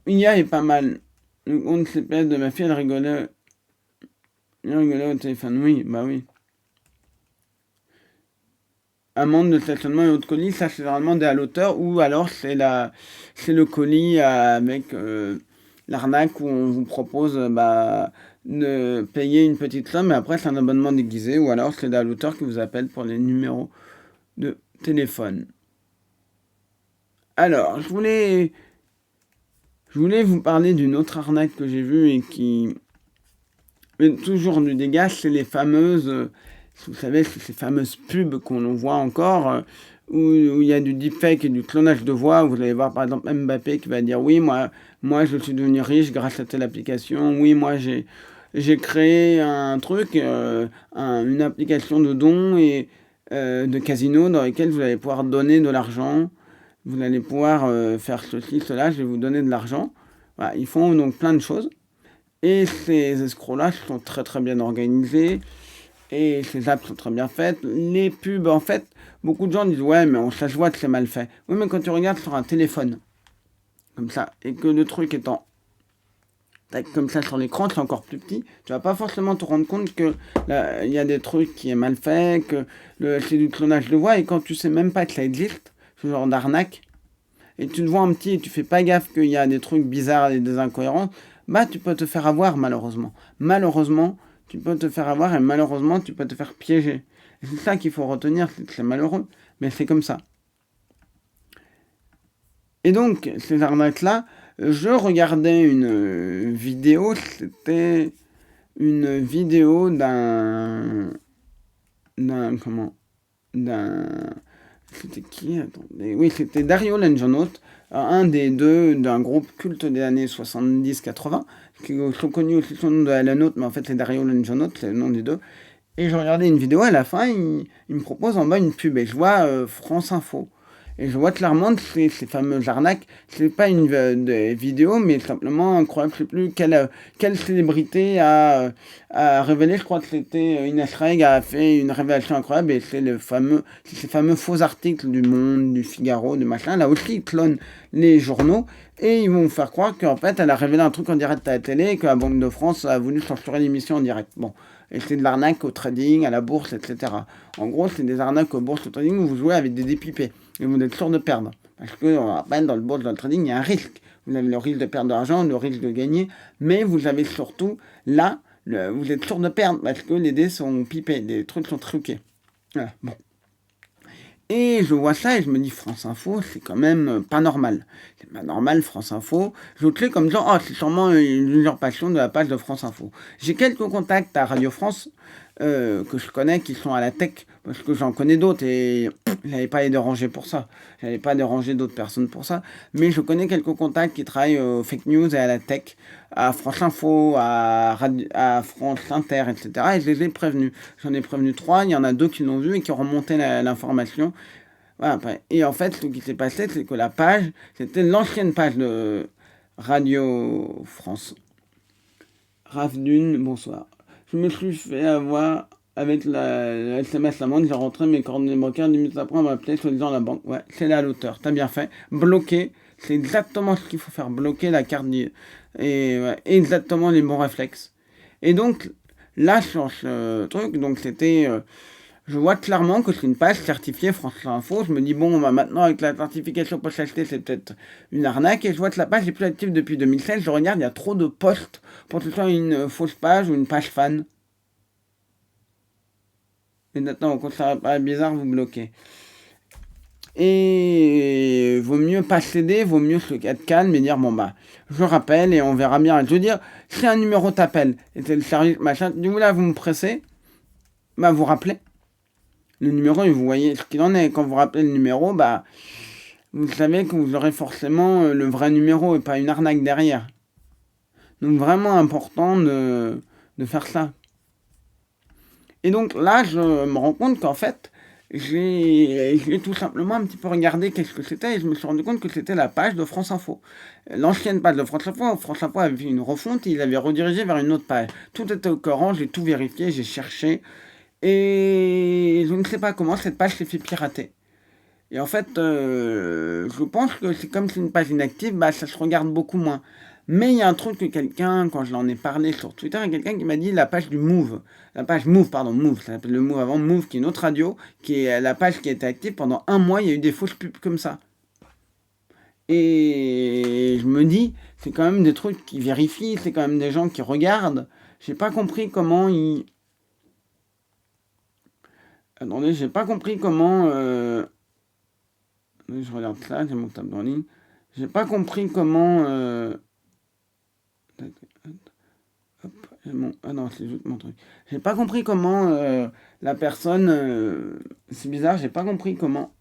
IA est pas mal. Le compte CPS de ma fille, elle rigolait au téléphone. Oui, bah oui. Amende de stationnement et autres colis, ça c'est généralement des à l'auteur ou alors c'est le colis avec l'arnaque où on vous propose de payer une petite somme et après c'est un abonnement déguisé ou alors c'est à l'auteur qui vous appelle pour les numéros de téléphone. Alors, je voulais vous parler d'une autre arnaque que j'ai vue et qui fait toujours du dégât, c'est les fameuses, vous savez, ces fameuses pubs qu'on voit encore, où il y a du deepfake et du clonage de voix. Vous allez voir par exemple Mbappé qui va dire oui, moi je suis devenu riche grâce à telle application. Oui, moi j'ai créé un truc, une application de dons et de casino dans lesquels vous allez pouvoir donner de l'argent. Vous allez pouvoir faire ceci, cela, je vais vous donner de l'argent. Voilà, ils font donc plein de choses. Et ces escrocs-là sont très très bien organisés. Et ces apps sont très bien faites. Les pubs, en fait, beaucoup de gens disent ouais, mais ça se voit que c'est mal fait. Oui, mais quand tu regardes sur un téléphone, comme ça, et que le truc est en tac, comme ça sur l'écran, c'est encore plus petit. Tu vas pas forcément te rendre compte que il y a des trucs qui est mal fait, que c'est du clonage de voix, et quand tu sais même pas que ça existe, ce genre d'arnaque, et tu te vois en petit et tu fais pas gaffe qu'il y a des trucs bizarres et des incohérences, bah tu peux te faire avoir malheureusement. Malheureusement, tu peux te faire avoir et malheureusement tu peux te faire piéger. Et c'est ça qu'il faut retenir, c'est que c'est malheureux, mais c'est comme ça. Et donc, ces arnaques-là, je regardais une vidéo, c'était une vidéo comment, d'un, c'était qui? Attendez, oui, c'était Dario Lenjonaut, un des deux d'un groupe culte des années 70-80, qui sont connus aussi sous le nom de Alanout, mais en fait c'est Dario Lenjonaut, c'est le nom des deux. Et je regardais une vidéo, à la fin, il me propose en bas une pub, et je vois France Info. Et je vois clairement que ces fameuses arnaques, c'est pas une vidéo, mais simplement, incroyable, je sais plus quelle célébrité a révélé, je crois que c'était Inès Reg a fait une révélation incroyable, et c'est ces fameux faux articles du Monde, du Figaro, du machin, là aussi ils clonent les journaux, et ils vont faire croire qu'en fait elle a révélé un truc en direct à la télé, et que la Banque de France a voulu censurer l'émission en direct. Bon. Et c'est de l'arnaque au trading, à la bourse, etc. En gros, c'est des arnaques aux bourses, au trading où vous jouez avec des dépipés. Et vous êtes sûr de perdre. Parce que, on rappelle, dans le bourse, dans le trading, il y a un risque. Vous avez le risque de perdre de l'argent, le risque de gagner. Mais vous avez surtout, là, vous êtes sûr de perdre. Parce que les dés sont pipés, les trucs sont truqués. Voilà, bon. Et je vois ça et je me dis France Info, c'est quand même pas normal. C'est pas normal, France Info. Je clique comme genre, oh, c'est sûrement une usurpation de la page de France Info. J'ai quelques contacts à Radio France que je connais qui sont à la tech, parce que j'en connais d'autres et je n'allais pas les déranger pour ça. Je n'allais pas déranger d'autres personnes pour ça. Mais je connais quelques contacts qui travaillent aux fake news et à la tech, à France Info, à France Inter, etc. Et je les ai prévenus. J'en ai prévenu 3, il y en a 2 qui l'ont vu et qui ont remonté l'information. Voilà, et en fait, ce qui s'est passé, c'est que la page, c'était l'ancienne page de Radio France. Raf Dune, bonsoir. Je me suis fait avoir avec la SMS amende, j'ai rentré mes coordonnées bancaires, 10 minutes après on m'a appelé, soi-disant la banque. Ouais, c'est là l'auteur, t'as bien fait. Bloquer, c'est exactement ce qu'il faut faire, bloquer la carte et ouais, exactement les bons réflexes. Et donc, là sur ce truc, donc c'était... je vois clairement que c'est une page certifiée France Info. Je me dis, bon, bah maintenant, avec la certification post-acheté, c'est peut-être une arnaque. Et je vois que la page est plus active depuis 2016. Je regarde, il y a trop de posts pour que ce soit une fausse page ou une page fan. Et maintenant, quand ça paraît bizarre, vous bloquez. Et vaut mieux pas céder, vaut mieux se être calme et dire, bon, bah, je rappelle et on verra bien. Je veux dire, si un numéro t'appelle et c'est le service, machin, du coup, là, vous me pressez, bah, vous rappelez. Le numéro et vous voyez ce qu'il en est. Quand vous rappelez le numéro, bah, vous savez que vous aurez forcément le vrai numéro et pas une arnaque derrière. Donc vraiment important de faire ça. Et donc là, je me rends compte qu'en fait, j'ai tout simplement un petit peu regardé qu'est-ce que c'était et je me suis rendu compte que c'était la page de France Info. L'ancienne page de France Info avait fait une refonte et il avait redirigé vers une autre page. Tout était au courant, j'ai tout vérifié, j'ai cherché. Et je ne sais pas comment cette page s'est fait pirater. Et en fait, je pense que c'est comme c'est une page inactive, bah ça se regarde beaucoup moins. Mais il y a un truc que quelqu'un, quand je l'en ai parlé sur Twitter, il y a quelqu'un qui m'a dit la page du Move. La page Move, pardon, Move, ça s'appelle le Move avant, Move qui est une autre radio, qui est la page qui a été active pendant un mois, il y a eu des fausses pubs comme ça. Et je me dis, c'est quand même des trucs qui vérifient, c'est quand même des gens qui regardent. J'ai pas compris comment ils... Attendez, j'ai pas compris comment... Je regarde ça, j'ai mon tableau en ligne. J'ai pas compris comment... Hop, ah non, c'est juste mon truc. J'ai pas compris comment la personne... c'est bizarre, j'ai pas compris comment...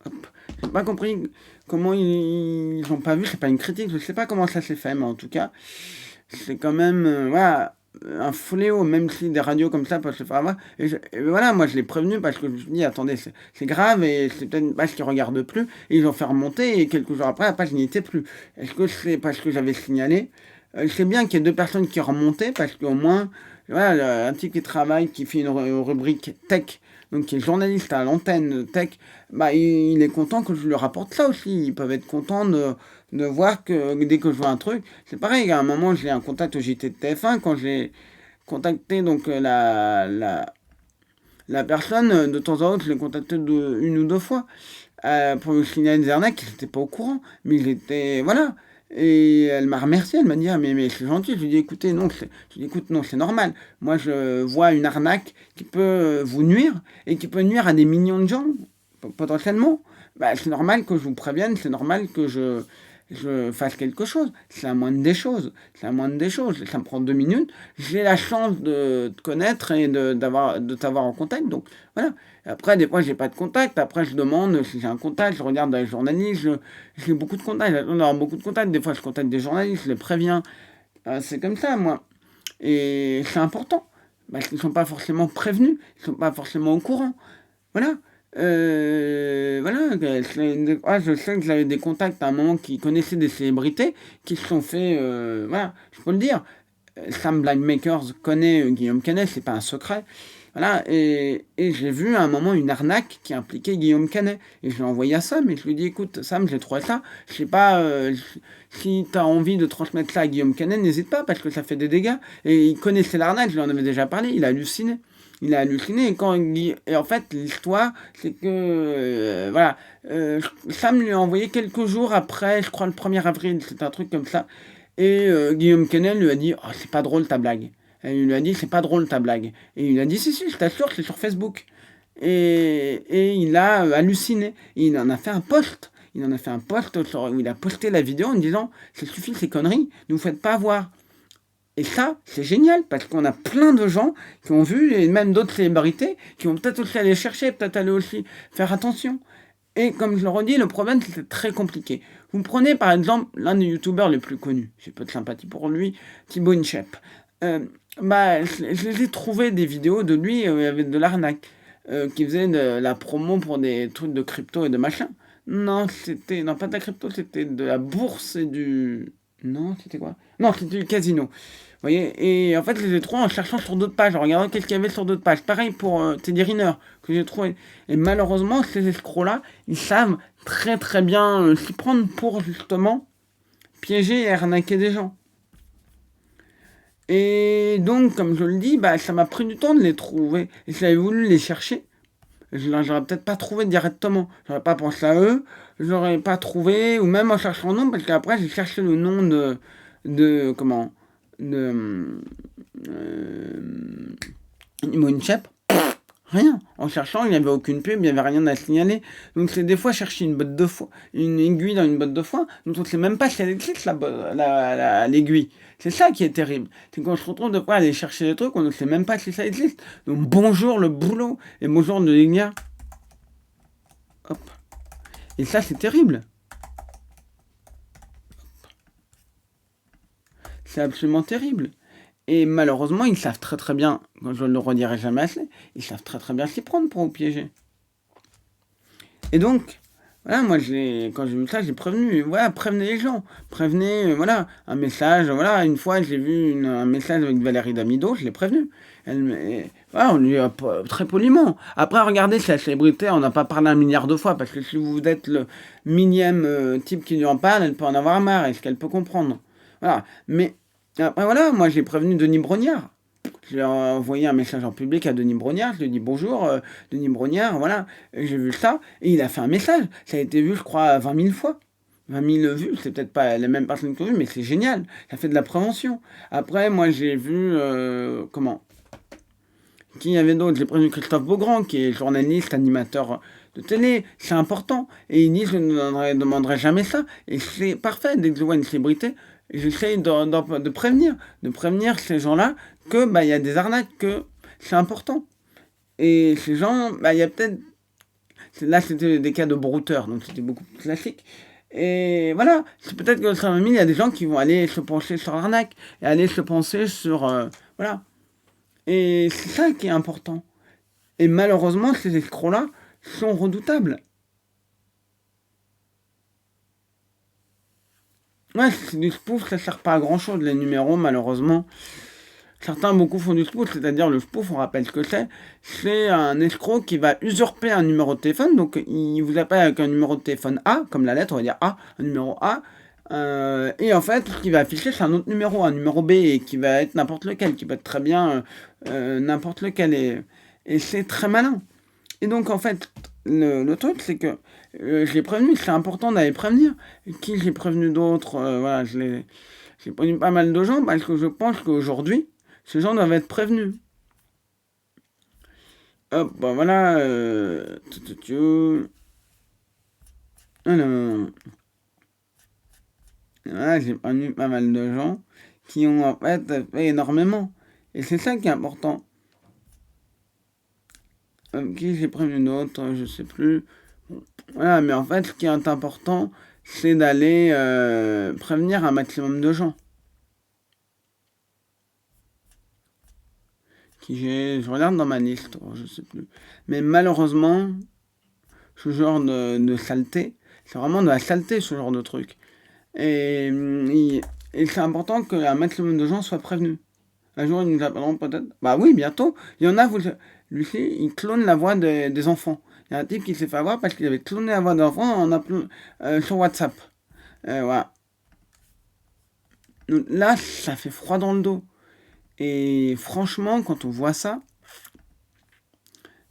Hop, j'ai pas compris comment ils ont pas vu, c'est pas une critique, je sais pas comment ça s'est fait, mais en tout cas, c'est quand même... voilà, un fléau, même si des radios comme ça peuvent se faire avoir. Et voilà, moi je l'ai prévenu parce que je me suis dit, attendez, c'est grave et c'est peut-être une page qui regarde plus. Et ils ont fait remonter et quelques jours après, la page n'y était plus. Est-ce que c'est parce que j'avais signalé c'est bien qu'il y ait 2 personnes qui remontaient parce qu'au moins, voilà, un type qui travaille, qui fait une rubrique tech, donc qui est journaliste à l'antenne tech, bah il est content que je lui rapporte ça aussi. Ils peuvent être contents de de voir que dès que je vois un truc, c'est pareil, à un moment j'ai un contact au JT de TF1, quand j'ai contacté donc la personne, de temps en temps, je l'ai contacté une ou deux fois pour lui signaler des arnaques, j'étais pas au courant, mais j'étais, voilà. Et elle m'a remercié, elle m'a dit, ah, mais c'est gentil. Je lui ai dit, écoutez, non, je lui ai dit, écoute, non, c'est normal. Moi, je vois une arnaque qui peut vous nuire et qui peut nuire à des millions de gens, potentiellement. Bah, c'est normal que je vous prévienne, c'est normal que je fasse quelque chose. C'est la moindre des choses. C'est la moindre des choses. Ça me prend 2 minutes. J'ai la chance de te connaître et de t'avoir en contact. Donc, voilà. Après, des fois, j'ai pas de contact. Après, je demande si j'ai un contact. Je regarde dans les journalistes. J'ai beaucoup de contacts. J'attends d'avoir beaucoup de contacts. Des fois, je contacte des journalistes. Je les préviens. C'est comme ça, moi. Et c'est important. Parce qu'ils sont pas forcément prévenus. Ils sont pas forcément au courant. Voilà. Voilà, je sais que j'avais des contacts à un moment qui connaissaient des célébrités qui se sont fait, voilà, je peux le dire. Sam Blackmakers connaît Guillaume Canet, c'est pas un secret. Voilà, et j'ai vu à un moment une arnaque qui impliquait Guillaume Canet. Et je l'ai envoyé à Sam et je lui ai dit, écoute, Sam, j'ai trouvé ça. Je sais pas si tu as envie de transmettre ça à Guillaume Canet, n'hésite pas parce que ça fait des dégâts. Et il connaissait l'arnaque, je lui en avais déjà parlé, il a halluciné. Il a halluciné et en fait l'histoire c'est que voilà, Sam lui a envoyé quelques jours après, je crois le 1er avril, c'est un truc comme ça, et Guillaume Kennel lui a dit oh, c'est pas drôle ta blague, et il lui a dit c'est pas drôle ta blague, et il a dit si je t'assure c'est sur Facebook, et il a halluciné, et il en a fait un post. Il en a fait un post où il a posté la vidéo en disant ça suffit ces conneries, ne vous faites pas avoir. Et ça, c'est génial, parce qu'on a plein de gens qui ont vu, et même d'autres célébrités, qui vont peut-être aussi aller chercher, peut-être aller aussi faire attention. Et comme je le redis, le problème, c'est très compliqué. Vous prenez par exemple l'un des youtubeurs les plus connus, j'ai peu de sympathie pour lui, Thibaut Inchep. Je les ai trouvé des vidéos de lui avec de l'arnaque, qui faisait de la promo pour des trucs de crypto et de machin. Non, non, pas de la crypto, c'était de la bourse et du... Non, c'était quoi? Non, c'était du casino. Vous voyez, et en fait, je les ai trouvés en cherchant sur d'autres pages, en regardant qu'est-ce qu'il y avait sur d'autres pages. Pareil pour Teddy Riner, que j'ai trouvé. Et malheureusement, ces escrocs-là, ils savent très très bien s'y prendre pour justement piéger et arnaquer des gens. Et donc, comme je le dis, ça m'a pris du temps de les trouver. Et si j'avais voulu les chercher, j'aurais peut-être pas trouvé directement. J'aurais pas pensé à eux, j'aurais pas trouvé, ou même en cherchant le nom, parce qu'après j'ai cherché le nom de comment, de Moonchep, rien. En cherchant, il n'y avait aucune pub, il n'y avait rien à signaler. Donc c'est des fois chercher une botte de foin, une aiguille dans une botte de foin, dont on ne sait même pas si elle existe l'aiguille. C'est ça qui est terrible. C'est quand on se retrouve de fois aller chercher des trucs, on ne sait même pas si ça existe. Donc bonjour le boulot et bonjour le ligna. Hop. Et ça c'est terrible. C'est absolument terrible. Et malheureusement, ils savent très très bien, je ne le redirai jamais assez, ils savent très très bien s'y prendre pour vous piéger. Et donc, voilà, moi, quand j'ai vu ça, j'ai prévenu. Voilà, prévenez les gens. Prévenez, voilà, un message. Voilà, une fois, j'ai vu un message avec Valérie Damido, je l'ai prévenu. Voilà, on lui a très poliment. Après, regardez, c'est la célébrité, on n'a pas parlé 1 milliard de fois, parce que si vous êtes le millième type qui lui en parle, elle peut en avoir marre, est-ce qu'elle peut comprendre? Voilà, mais après, voilà, moi, j'ai prévenu Denis Brognard. Je lui ai envoyé un message en public à Denis Brognard, je lui ai dit bonjour Denis Brognard, voilà, j'ai vu ça, et il a fait un message, ça a été vu je crois 20 000 fois, 20 000 vues, c'est peut-être pas la même personne que vu, mais c'est génial, ça fait de la prévention. Après moi j'ai vu, qui y avait d'autre, j'ai prévenu Christophe Beaugrand, qui est journaliste, animateur de télé, c'est important, et il dit je ne demanderai jamais ça, et c'est parfait, dès que je vois une célébrité, j'essaye de prévenir ces gens-là que il y a des arnaques, que c'est important. Et ces gens, il y a peut-être... Là, c'était des cas de brouteurs, donc c'était beaucoup plus classique. Et voilà, c'est peut-être que dans 50 000, il y a des gens qui vont aller se pencher sur l'arnaque, et aller se pencher sur... voilà. Et c'est ça qui est important. Et malheureusement, ces escrocs-là sont redoutables. Ouais, c'est du spoof, ça sert pas à grand chose, les numéros, malheureusement. Certains, beaucoup font du spoof, c'est-à-dire le spoof, on rappelle ce que c'est. C'est un escroc qui va usurper un numéro de téléphone, donc il vous appelle avec un numéro de téléphone A, comme la lettre, on va dire A, un numéro A, Et en fait, ce qui va afficher, c'est un autre numéro, un numéro B, et qui va être n'importe lequel, qui peut être très bien n'importe lequel. Et c'est très malin. Et donc, en fait, le truc, c'est que je l'ai prévenu, c'est important d'aller prévenir. Qui j'ai prévenu d'autres voilà, j'ai prévenu pas mal de gens parce que je pense qu'aujourd'hui, ces gens doivent être prévenus. Hop, bah voilà. Alors, voilà, j'ai prévenu pas mal de gens qui ont en fait fait énormément. Et c'est ça qui est important. Qui j'ai prévenu d'autres, je sais plus. Voilà, mais en fait, ce qui est important, c'est d'aller prévenir un maximum de gens. Je regarde dans ma liste, je sais plus. Mais malheureusement, ce genre de saleté, c'est vraiment de la saleté, ce genre de truc. Et, et c'est important qu'un maximum de gens soient prévenus. Un jour, ils nous appelleront peut-être. Bah oui, bientôt. Il y en a, Lucie, il clone la voix des enfants. Il y a un type qui s'est fait avoir parce qu'il avait cloné la voix d'enfant en appelant sur WhatsApp. Voilà. Donc là, ça fait froid dans le dos. Et franchement, quand on voit ça,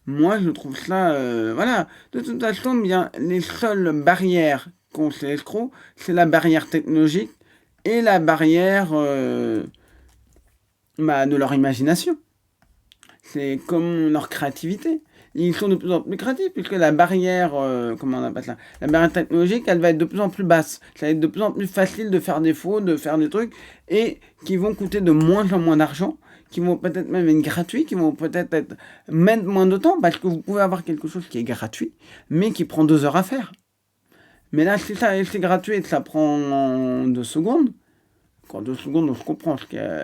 moi, je trouve ça... voilà. De toute façon, bien, les seules barrières qu'ont ces escrocs, c'est la barrière technologique et la barrière de leur imagination. C'est comme leur créativité. Ils sont de plus en plus créatifs puisque la barrière, comment on appelle ça, la barrière technologique, elle va être de plus en plus basse. Ça va être de plus en plus facile de faire des faux, de faire des trucs et qui vont coûter de moins en moins d'argent, qui vont peut-être même être gratuits, qui vont peut-être mettre moins de temps parce que vous pouvez avoir quelque chose qui est gratuit mais qui prend 2 heures à faire. Mais là, si ça c'est gratuit et que ça prend 2 secondes, quand 2 secondes, on se comprend.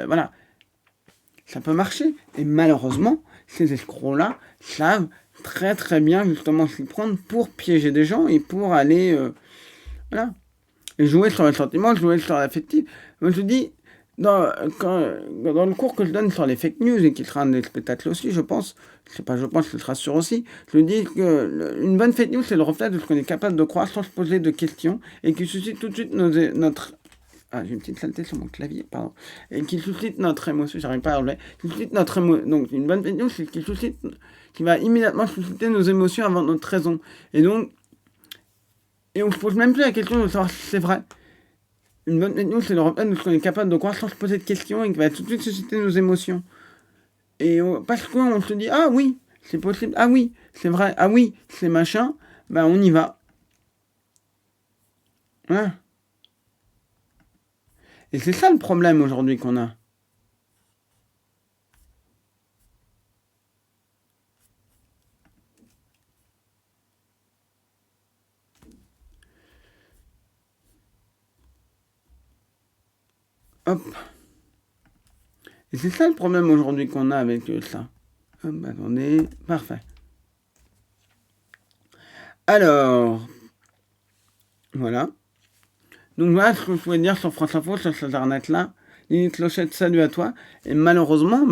Voilà, ça peut marcher. Et malheureusement, ces escrocs-là savent très très bien justement s'y prendre pour piéger des gens et pour aller voilà, et jouer sur le sentiment, jouer sur l'affectif. Moi je dis, dans le cours que je donne sur les fake news et qui sera un des spectacles aussi, je pense, je sais pas, je pense que ce sera sûr aussi, je dis que une bonne fake news, c'est le reflet de ce qu'on est capable de croire sans se poser de questions et qui suscite tout de suite notre... Ah, j'ai une petite saleté sur mon clavier, pardon. Et qui suscite notre émotion, j'arrive pas à enlever, qui suscite notre émotion. Donc, une bonne fake news, c'est qui va immédiatement susciter nos émotions avant notre raison. Et donc, et on se pose même plus la question de savoir si c'est vrai. Une bonne fake news, c'est le reflet de ce qu'on est capable de croire sans se poser de questions et qui va tout de suite susciter nos émotions. Et parce qu'on se dit, ah oui, c'est possible, ah oui, c'est vrai, ah oui, c'est machin, ben on y va. Voilà. Et c'est ça le problème aujourd'hui qu'on a. Hop. Et c'est ça le problème aujourd'hui qu'on a avec ça. Hop, attendez, parfait. Alors, voilà. Donc voilà ce que je pouvais dire sur France Info, sur cette arnaque-là. Lily Clochette, salut à toi. Et malheureusement,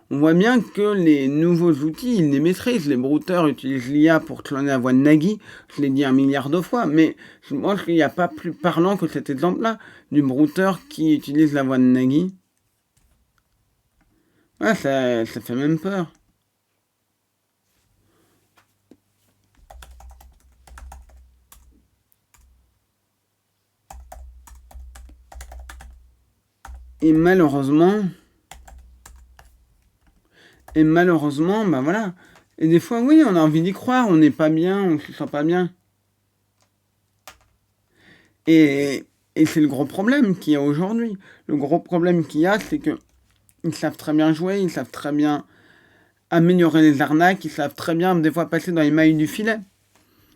on voit bien que les nouveaux outils, ils les maîtrisent. Les brouteurs utilisent l'IA pour cloner la voix de Nagui. Je l'ai dit 1 milliard de fois, mais je pense qu'il n'y a pas plus parlant que cet exemple-là, du brouteur qui utilise la voix de Nagui. Ouais, ça fait même peur. Et malheureusement, bah voilà. Et des fois, oui, on a envie d'y croire, on n'est pas bien, on se sent pas bien. Et c'est le gros problème qu'il y a aujourd'hui. Le gros problème qu'il y a, c'est que ils savent très bien jouer, ils savent très bien améliorer les arnaques, ils savent très bien des fois passer dans les mailles du filet.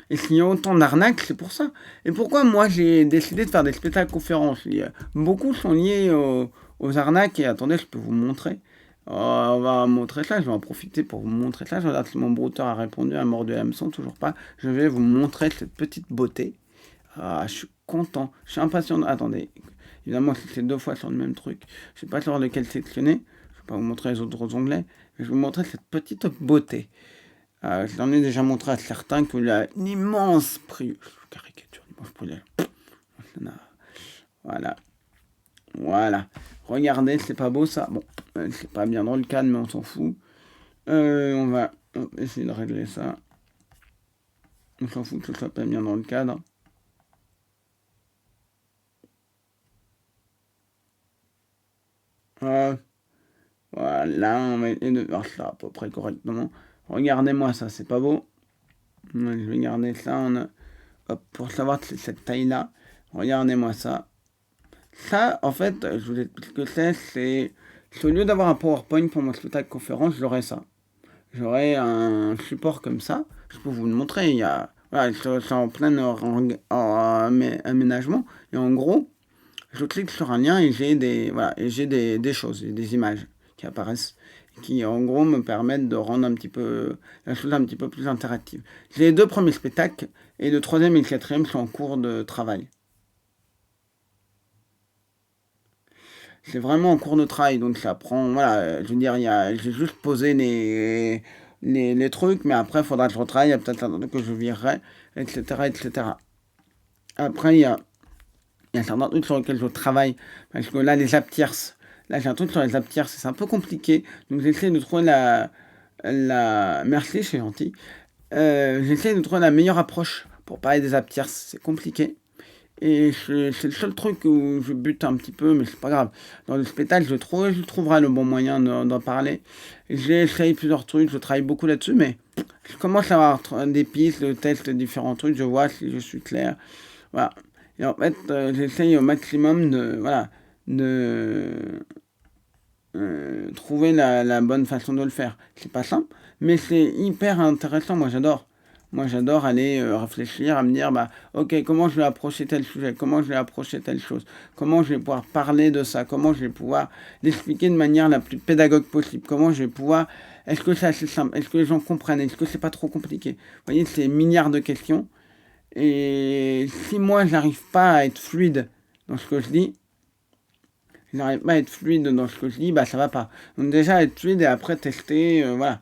Et s'il y a autant d'arnaques, c'est pour ça. Et pourquoi moi j'ai décidé de faire des spectacles conférences? Beaucoup sont liés aux arnaques. Et attendez, je peux vous montrer. On va montrer ça, je vais en profiter pour vous montrer ça. Je regarde si mon brouteur a répondu à mort de hameçon, toujours pas. Je vais vous montrer cette petite beauté. Ah, je suis content, je suis impatient. Attendez, évidemment, c'est 2 fois sur le même truc. Je ne sais pas sur lequel sélectionner. Je ne vais pas vous montrer les autres onglets. Mais je vais vous montrer cette petite beauté. J'en ai déjà montré à certains qu'il a une immense caricature, l'immense poulet. Voilà. Voilà. Regardez, c'est pas beau ça. Bon, c'est pas bien dans le cadre, mais on s'en fout. On va essayer de régler ça. On s'en fout que ce soit pas bien dans le cadre. Voilà, on va essayer de faire ça à peu près correctement. Regardez-moi ça, c'est pas beau. Je vais garder ça. Hop, pour savoir si c'est cette taille-là. Regardez-moi ça. Ça, en fait, je vous explique ce que c'est. Au lieu d'avoir un PowerPoint pour mon spectacle conférence, j'aurais ça. J'aurais un support comme ça. Je peux vous le montrer. Voilà, c'est en plein aménagement. Et en gros, je clique sur un lien et j'ai des choses, des images qui apparaissent, qui en gros me permettent de rendre un petit peu la chose un petit peu plus interactive. J'ai les 2 premiers spectacles et le 3e et le 4e sont en cours de travail. C'est vraiment en cours de travail, donc ça prend, voilà, je veux dire, j'ai juste posé les trucs, mais après, il faudra que je retravaille, il y a peut-être un truc que je virerai, etc., etc. Après, il y a certains trucs sur lesquels je travaille, parce que là, les app tierces, là, j'ai un truc sur les app tierces, c'est un peu compliqué, donc j'essaie de trouver merci, c'est gentil, j'essaie de trouver la meilleure approche pour parler des app tierces, c'est compliqué. Et c'est le seul truc où je bute un petit peu, mais c'est pas grave. Dans le spectacle, je trouverai le bon moyen d'en parler. J'ai essayé plusieurs trucs, je travaille beaucoup là-dessus, mais je commence à avoir des pistes, je teste différents trucs, je vois si je suis clair. Voilà. Et en fait, j'essaye au maximum de trouver la bonne façon de le faire. C'est pas simple, mais c'est hyper intéressant, moi j'adore. Moi, j'adore aller réfléchir, à me dire, bah, ok, comment je vais approcher tel sujet, comment je vais approcher telle chose, comment je vais pouvoir parler de ça, comment je vais pouvoir l'expliquer de manière la plus pédagogue possible, comment je vais pouvoir, est-ce que c'est assez simple, est-ce que les gens comprennent, est-ce que c'est pas trop compliqué. Vous voyez, c'est milliards de questions. Et si moi, j'arrive pas à être fluide dans ce que je dis, bah, ça va pas. Donc, déjà, être fluide et après tester, voilà.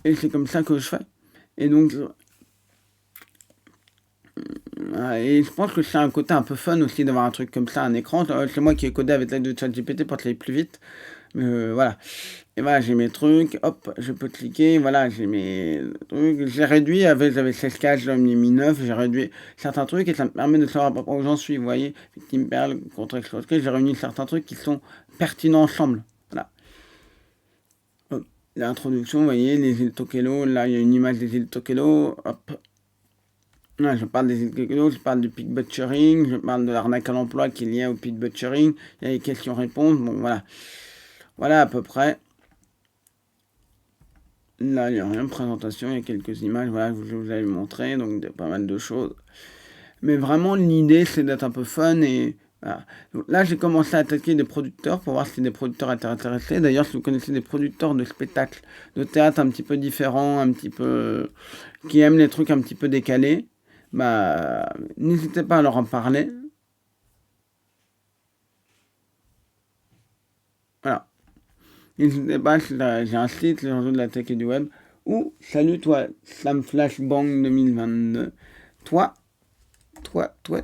Et c'est comme ça que je fais. Et donc, et je pense que c'est un côté un peu fun aussi d'avoir un truc comme ça, un écran. C'est moi qui ai codé avec l'aide de ChatGPT pour aller plus vite. Mais voilà. Et voilà, j'ai mes trucs, hop, je peux cliquer, voilà, j'ai mes trucs. J'ai réduit, j'avais 16 cases, j'en ai mis 9, j'ai réduit certains trucs et ça me permet de savoir où j'en suis, vous voyez. Timperl, contre Exploscript, j'ai réuni certains trucs qui sont pertinents ensemble. Voilà. Hop, l'introduction, vous voyez, les îles Tokelau, là il y a une image des îles Tokelau, hop. Ouais, je parle des îles Tokelau, je parle du pit butchering, je parle de l'arnaque à l'emploi qui est liée au pit butchering, il y a les questions-réponses, bon voilà. Voilà à peu près. Là, il n'y a rien de présentation, il y a quelques images, voilà, je vous avais montré, donc il y a pas mal de choses. Mais vraiment, l'idée, c'est d'être un peu fun et voilà. Donc là, j'ai commencé à attaquer des producteurs pour voir si des producteurs étaient intéressés. D'ailleurs, si vous connaissez des producteurs de spectacles, de théâtre un petit peu différents, un petit peu qui aiment les trucs un petit peu décalés, bah, n'hésitez pas à leur en parler. Voilà. N'hésitez pas, j'ai un site, les enjeux de la tech et du web, ou salut toi, Slam Flashbang 2022. Toi,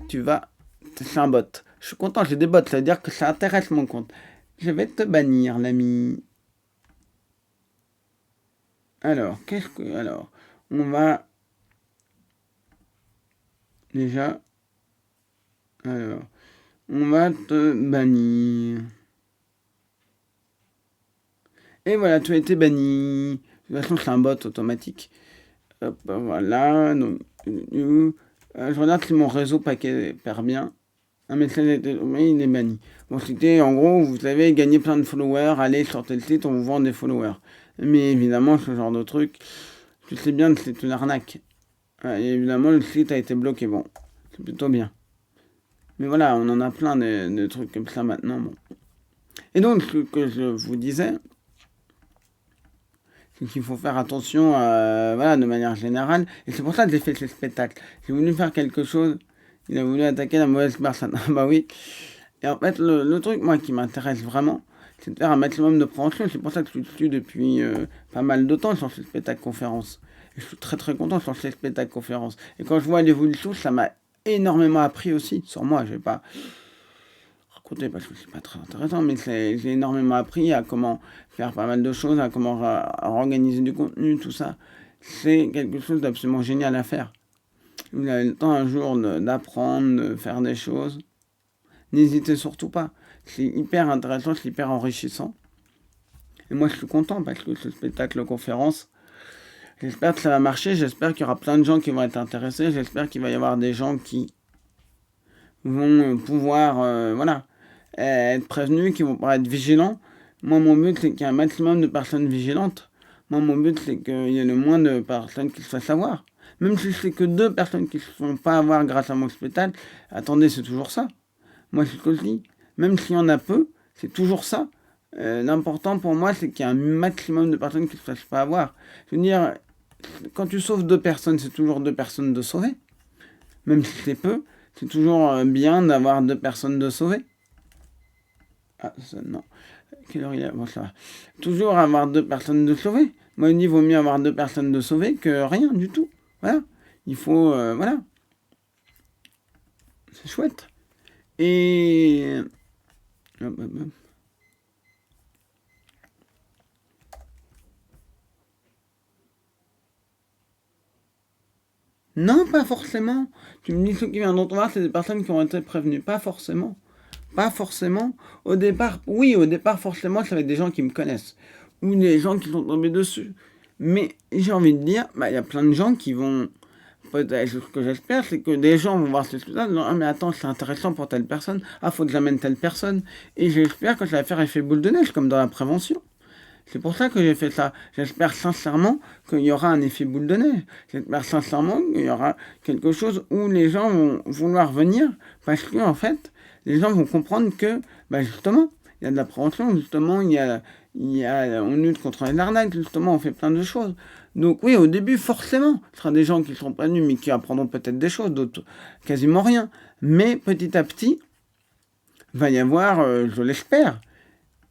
tu vas. C'est un bot. Je suis content, j'ai des bots, ça veut dire que ça intéresse mon compte. Je vais te bannir, l'ami. Alors, Alors, on va. Déjà. Alors, on va te bannir. Et voilà, tu as été banni. De toute façon, c'est un bot automatique. Hop, voilà. Donc, je regarde si mon réseau paquet perd bien. Un message mais il est banni. Bon, c'était en gros, vous avez gagné plein de followers, allez sur tel site, on vous vend des followers. Mais évidemment, ce genre de truc, tu sais bien que c'est une arnaque. Et évidemment, le site a été bloqué. Bon, c'est plutôt bien. Mais voilà, on en a plein de trucs comme ça maintenant. Bon. Et donc, ce que je vous disais, c'est qu'il faut faire attention, voilà, de manière générale. Et c'est pour ça que j'ai fait ce spectacle. J'ai voulu faire quelque chose. Il a voulu attaquer la mauvaise personne. Bah oui. Et en fait, le truc, moi, qui m'intéresse vraiment, c'est de faire un maximum de promotion. C'est pour ça que je suis dessus depuis pas mal de temps sur ce spectacle conférence. Et je suis très très content sur ce spectacle conférence. Et quand je vois l'évolution, ça m'a énormément appris aussi sur moi. Je vais pas raconter parce que c'est pas très intéressant, mais j'ai énormément appris à comment faire pas mal de choses, à comment organiser du contenu, tout ça. C'est quelque chose d'absolument génial à faire. Vous avez le temps un jour d'apprendre, de faire des choses. N'hésitez surtout pas. C'est hyper intéressant, c'est hyper enrichissant. Et moi, je suis content parce que ce spectacle conférence, j'espère que ça va marcher. J'espère qu'il y aura plein de gens qui vont être intéressés. J'espère qu'il va y avoir des gens qui vont pouvoir être prévenus, qui vont pouvoir être vigilants. Moi, mon but, c'est qu'il y ait un maximum de personnes vigilantes. Moi, mon but, c'est qu'il y ait le moins de personnes qui se fassent avoir. Même si c'est que 2 personnes qui ne se font pas avoir grâce à mon spectacle, attendez, c'est toujours ça. Moi, c'est ce que je dis. Même s'il y en a peu, c'est toujours ça. L'important pour moi, c'est qu'il y ait un maximum de personnes qui ne se fassent pas avoir. Je veux dire, quand tu sauves 2 personnes, c'est toujours 2 personnes de sauver. Même si c'est peu, c'est toujours bien d'avoir 2 personnes de sauver. Ah, ça, non. Quelle heure il est ? Bon, ça va. Toujours avoir 2 personnes de sauver. Moi, il vaut mieux avoir 2 personnes de sauver que rien du tout. Voilà. Il faut... voilà. C'est chouette. Et... Non, pas forcément. Tu me dis ceux qui viennent de te voir, c'est des personnes qui ont été prévenues. Pas forcément. Pas forcément. Au départ, forcément, ça va être des gens qui me connaissent. Ou des gens qui sont tombés dessus. Mais j'ai envie de dire, il y a plein de gens qui vont... Peut-être, ce que j'espère, c'est que des gens vont voir ce spectacle, disant, ah mais attends, c'est intéressant pour telle personne, ah faut que j'amène telle personne. Et j'espère que ça va faire effet boule de neige, comme dans la prévention. C'est pour ça que j'ai fait ça. J'espère sincèrement qu'il y aura un effet boule de neige. J'espère sincèrement qu'il y aura quelque chose où les gens vont vouloir venir, parce que en fait, les gens vont comprendre que, justement, il y a de la prévention, justement, on lutte contre les arnaques, justement, on fait plein de choses. Donc oui, au début, forcément, ce sera des gens qui seront prévenus, mais qui apprendront peut-être des choses, d'autres quasiment rien. Mais petit à petit, va y avoir, je l'espère,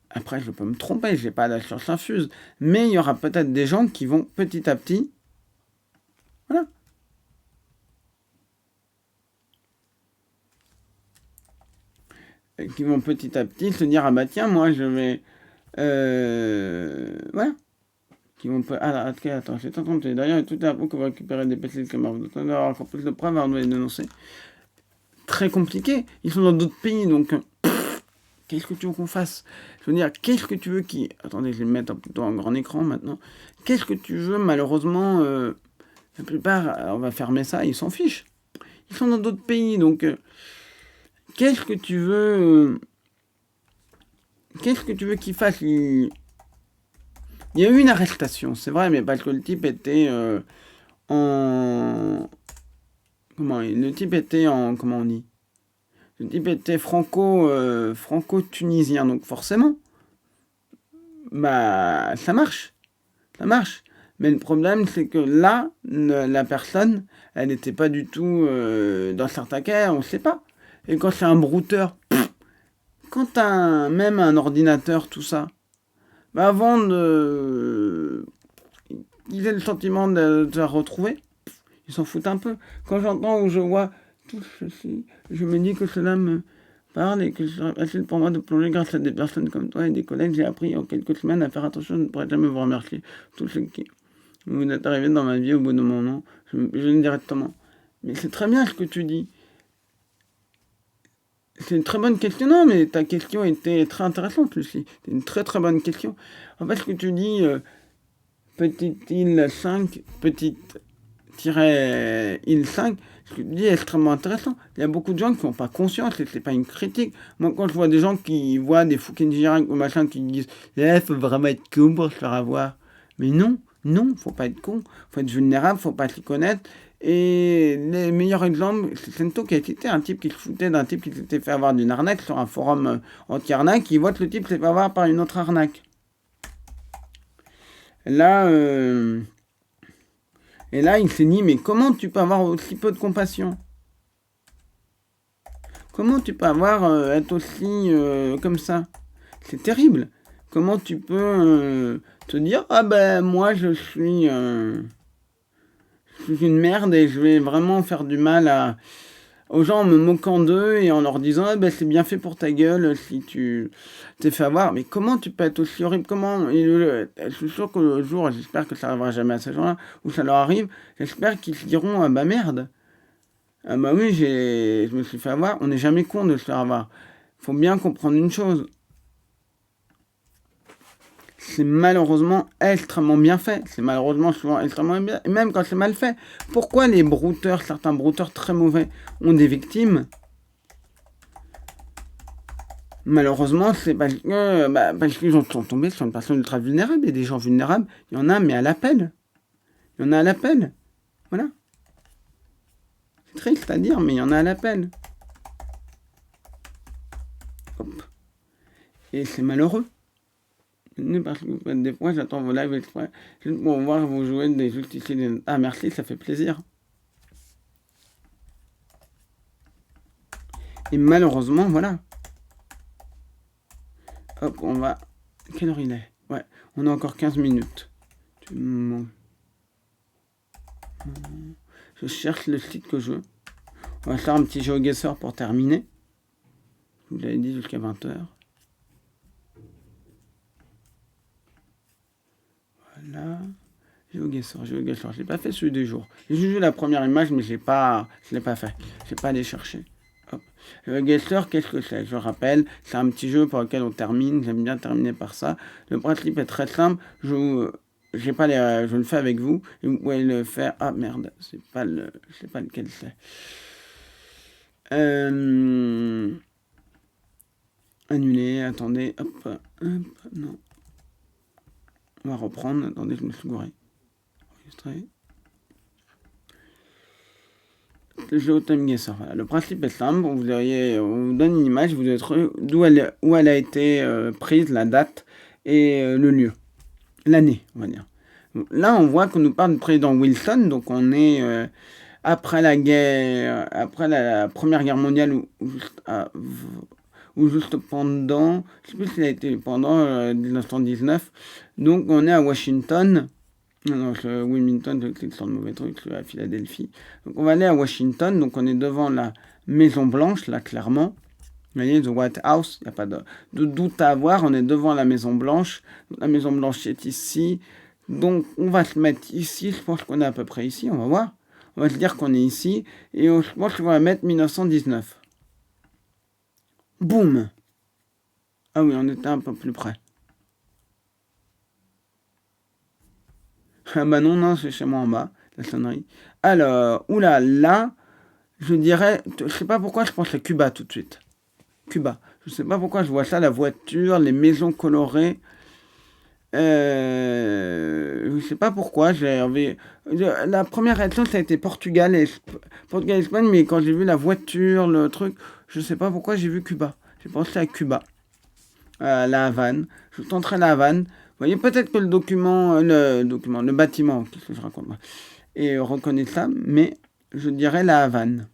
après je peux me tromper, je n'ai pas la science infuse, mais il y aura peut-être des gens qui vont petit à petit, voilà. Qui vont petit à petit se dire, ah bah tiens, moi je vais... voilà. Qui vont... attends, j'ai tenté d'ailleurs, et tout est à propos que vous récupérez des PC de caméra. Vous devez avoir encore plus de preuves avant de les dénoncer. Très compliqué. Ils sont dans d'autres pays, donc... qu'est-ce que tu veux qu'on fasse ? Je veux dire, qu'est-ce que tu veux qui... Attendez, je vais le mettre plutôt en grand écran maintenant. Qu'est-ce que tu veux ? Malheureusement, la plupart, on va fermer ça, ils s'en fichent. Ils sont dans d'autres pays, donc... qu'est-ce que tu veux... qu'est-ce que tu veux qu'ils fassent ? Il y a eu une arrestation, c'est vrai, mais parce que le type était en... Le type était en... Comment on dit ? Le type était franco-tunisien, donc forcément, ça marche. Ça marche. Mais le problème, c'est que là, la personne, elle n'était pas du tout dans certains cas, on ne sait pas. Et quand c'est un brouteur, quand t'as même un ordinateur, tout ça, avant de... qu'ils aient le sentiment de te retrouver, ils s'en foutent un peu. Quand j'entends ou je vois tout ceci, je me dis que cela me parle et que ce serait facile pour moi de plonger grâce à des personnes comme toi et des collègues. J'ai appris en quelques semaines à faire attention, je ne pourrais jamais vous remercier. Tout ce qui vous êtes arrivé dans ma vie au bout de mon nom, je me directement. Mais c'est très bien ce que tu dis. C'est une très bonne question. Non, mais ta question était très intéressante, Lucie. C'est une très très bonne question. En fait, ce que tu dis, petite île 5, petite-île 5, ce que tu dis est extrêmement intéressant. Il y a beaucoup de gens qui n'ont pas conscience, et c'est pas une critique. Moi, quand je vois des gens qui voient des Fouquet Girac ou machin qui disent faut vraiment être con pour se faire avoir. Mais non, faut pas être con. Faut être vulnérable, faut pas s'y connaître. Et les meilleurs exemples, c'est Sento qui a cité un type qui se foutait d'un type qui s'était fait avoir d'une arnaque sur un forum anti-arnaque, il voit que le type s'est fait avoir par une autre arnaque. Là, et là, il s'est dit, mais comment tu peux avoir aussi peu de compassion ? Comment tu peux être aussi comme ça ? C'est terrible. Comment tu peux te dire, ah ben moi je suis une merde et je vais vraiment faire du mal aux gens en me moquant d'eux et en leur disant ah ben c'est bien fait pour ta gueule si tu t'es fait avoir. Mais comment tu peux être aussi horrible? Comment? Je suis sûr que le jour, j'espère que ça arrivera jamais à ces gens-là, où ça leur arrive, j'espère qu'ils se diront ah bah merde. Ah bah oui, je me suis fait avoir. On n'est jamais con de se faire avoir. Faut bien comprendre une chose. C'est malheureusement extrêmement bien fait. C'est malheureusement souvent extrêmement bien. Et même quand c'est mal fait. Pourquoi les brouteurs, certains brouteurs très mauvais, ont des victimes? Malheureusement, c'est parce qu'ils sont tombés sur une personne ultra vulnérable. Et des gens vulnérables, il y en a, mais à l'appel. Il y en a à l'appel. Voilà. C'est triste à dire, mais il y en a à l'appel. Hop. Et c'est malheureux. Parce que des fois, j'attends vos lives exprès, juste pour voir vous jouer des justiciers. Ah, merci, ça fait plaisir. Et malheureusement, voilà. Hop, on va... Quelle heure il est? Ouais, on a encore 15 minutes. Je cherche le site que je veux. On va faire un petit GeoGuessr pour terminer. Je vous l'avais dit jusqu'à 20h. Voilà. GeoGuessr. Je l'ai pas fait celui du jour. J'ai juste vu la première image, mais je l'ai pas fait. Je n'ai pas allé chercher. Hop. GeoGuessr, qu'est-ce que c'est? Je rappelle, c'est un petit jeu pour lequel on termine. J'aime bien terminer par ça. Le principe est très simple. Je le fais avec vous. Et vous pouvez le faire. Ah merde, je sais pas lequel c'est. Annuler, attendez, hop, non. On va reprendre, attendez, je me suis gouré. Enregistrer. Le GeoTimeGuessr. Voilà. Le principe est simple, on vous donne une image, vous devez trouver où elle a été prise, la date et le lieu. L'année, on va dire. Là, on voit qu'on nous parle du président Wilson, donc on est après la Première Guerre mondiale ou juste pendant, je sais plus s'il a été pendant 1919. Donc on est à Washington. Non, Wilmington, je clique sur le mauvais truc, je suis à Philadelphie. Donc on va aller à Washington, donc on est devant la Maison Blanche, là clairement. Vous voyez, The White House, il n'y a pas de doute à avoir, on est devant la Maison Blanche. La Maison Blanche est ici. Donc on va se mettre ici, je pense qu'on est à peu près ici, on va voir. On va se dire qu'on est ici, et je pense qu'on va mettre 1919. Boum! Ah oui, on était un peu plus près. Ah bah non, c'est chez moi en bas, la sonnerie. Alors, oula, là, je dirais, je sais pas pourquoi je pense à Cuba tout de suite. Cuba. Je sais pas pourquoi je vois ça, la voiture, les maisons colorées. Je sais pas pourquoi, j'ai envie... La première réaction, ça a été Portugal et Espagne, mais quand j'ai vu la voiture, le truc, je sais pas pourquoi j'ai vu Cuba. J'ai pensé à Cuba. La Havane. Je tenterai la Havane. Vous voyez, peut-être que le bâtiment, qu'est-ce que je raconte moi, est reconnaissable, mais je dirais la Havane.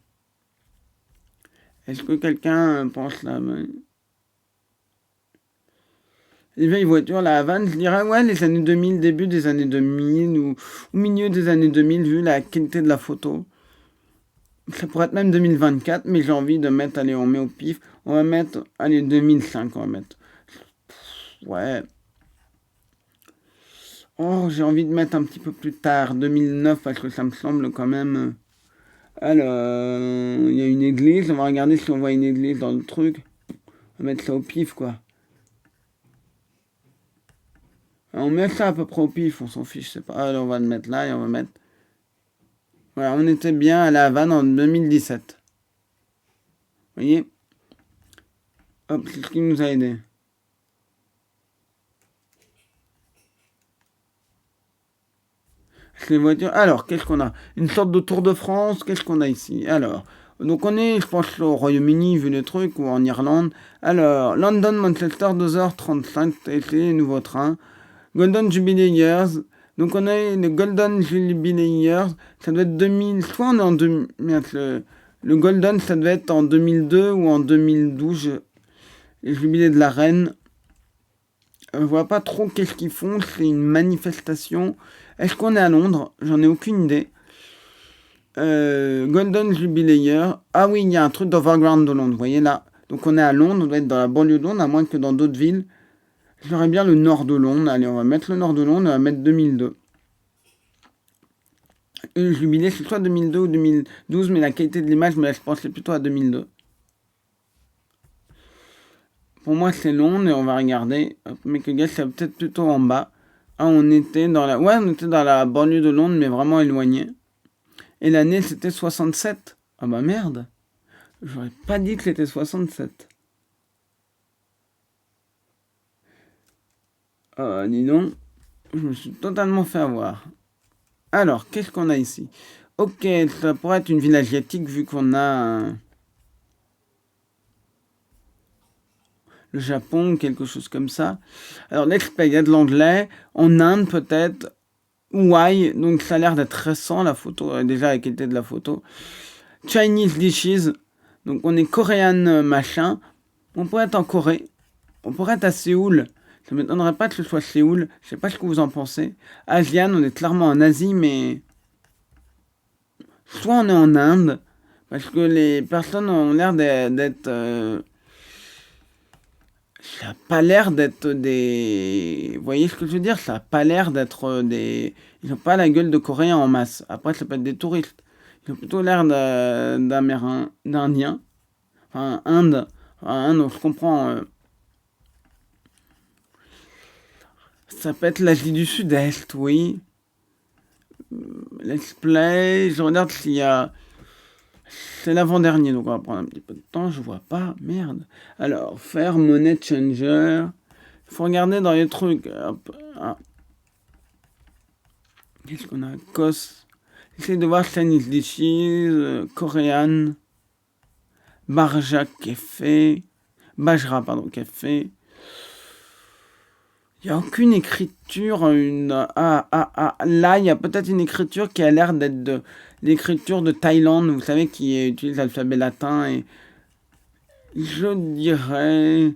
Est-ce que quelqu'un pense là? Les vieilles voitures, la Havane, je dirais, ouais, les années 2000, début des années 2000 ou milieu des années 2000, vu la qualité de la photo. Ça pourrait être même 2024, mais j'ai envie de mettre, allez, on met au pif, on va mettre, allez, 2005, on va mettre. Ouais. Oh, j'ai envie de mettre un petit peu plus tard, 2009, parce que ça me semble quand même... Alors, il y a une église, on va regarder si on voit une église dans le truc. On va mettre ça au pif, quoi. On met ça à peu près au pif, on s'en fiche, c'est pas... Alors, on va le mettre là et on va mettre... Voilà, on était bien à la Havane en 2017. Vous voyez? Hop, c'est ce qui nous a aidé. Les voitures. Alors, qu'est-ce qu'on a? Une sorte de Tour de France. Qu'est-ce qu'on a ici? Alors, donc on est, je pense, au Royaume-Uni, vu les trucs, ou en Irlande. Alors, London, Manchester, 2h35, c'est nouveau train. Golden Jubilee Years. Donc on a le Golden Jubilee Years. Ça doit être 2000. Soit on est en 2000. Le Golden, ça doit être en 2002 ou en 2012. Le Jubilé de la Reine. Je vois pas trop qu'est-ce qu'ils font. C'est une manifestation. Est-ce qu'on est à Londres? J'en ai aucune idée. Golden Jubilee Year. Ah oui, il y a un truc d'Overground de Londres, vous voyez là. Donc on est à Londres, on doit être dans la banlieue de Londres, à moins que dans d'autres villes. J'aurais bien le nord de Londres. Allez, on va mettre le nord de Londres, on va mettre 2002. Le jubilé, c'est soit 2002 ou 2012, mais la qualité de l'image me laisse penser plutôt à 2002. Pour moi, c'est Londres et on va regarder. Make a guess, c'est peut-être plutôt en bas. Ah, on était dans la... Ouais, on était dans la banlieue de Londres, mais vraiment éloigné. Et l'année, c'était 67. Ah bah merde. J'aurais pas dit que c'était 67. Dis donc. Je me suis totalement fait avoir. Alors, qu'est-ce qu'on a ici? Ok, ça pourrait être une ville asiatique vu qu'on a le Japon, quelque chose comme ça. Alors, l'expert, il y a de l'anglais. En Inde, peut-être. Hawaii, donc ça a l'air d'être récent, la photo, déjà la qualité de la photo. Chinese dishes, donc on est coréen machin. On pourrait être en Corée. On pourrait être à Séoul. Ça ne m'étonnerait pas que ce soit Séoul. Je sais pas ce que vous en pensez. Asian, on est clairement en Asie, mais... Soit on est en Inde, parce que les personnes ont l'air d'être... Ça n'a pas l'air d'être des... Vous voyez ce que je veux dire? Ça n'a pas l'air d'être des... Ils n'ont pas la gueule de Coréens en masse. Après, ça peut être des touristes. Ils ont plutôt l'air d'Indiens. Enfin, Inde. Enfin, Inde, je comprends. Ça peut être l'Asie du Sud-Est, oui. Let's play. Je regarde s'il y a... C'est l'avant-dernier, donc on va prendre un petit peu de temps. Je vois pas. Merde. Alors, faire money changer. Il faut regarder dans les trucs. Hop. Ah. Qu'est-ce qu'on a? Kos. J'essaie de voir Chinese dishes, coréenne. Barja café. Bajra, pardon, café. Il n'y a aucune écriture. Là, il y a peut-être une écriture qui a l'air d'être de l'écriture de Thaïlande, vous savez, qui utilise l'alphabet latin. Et je dirais...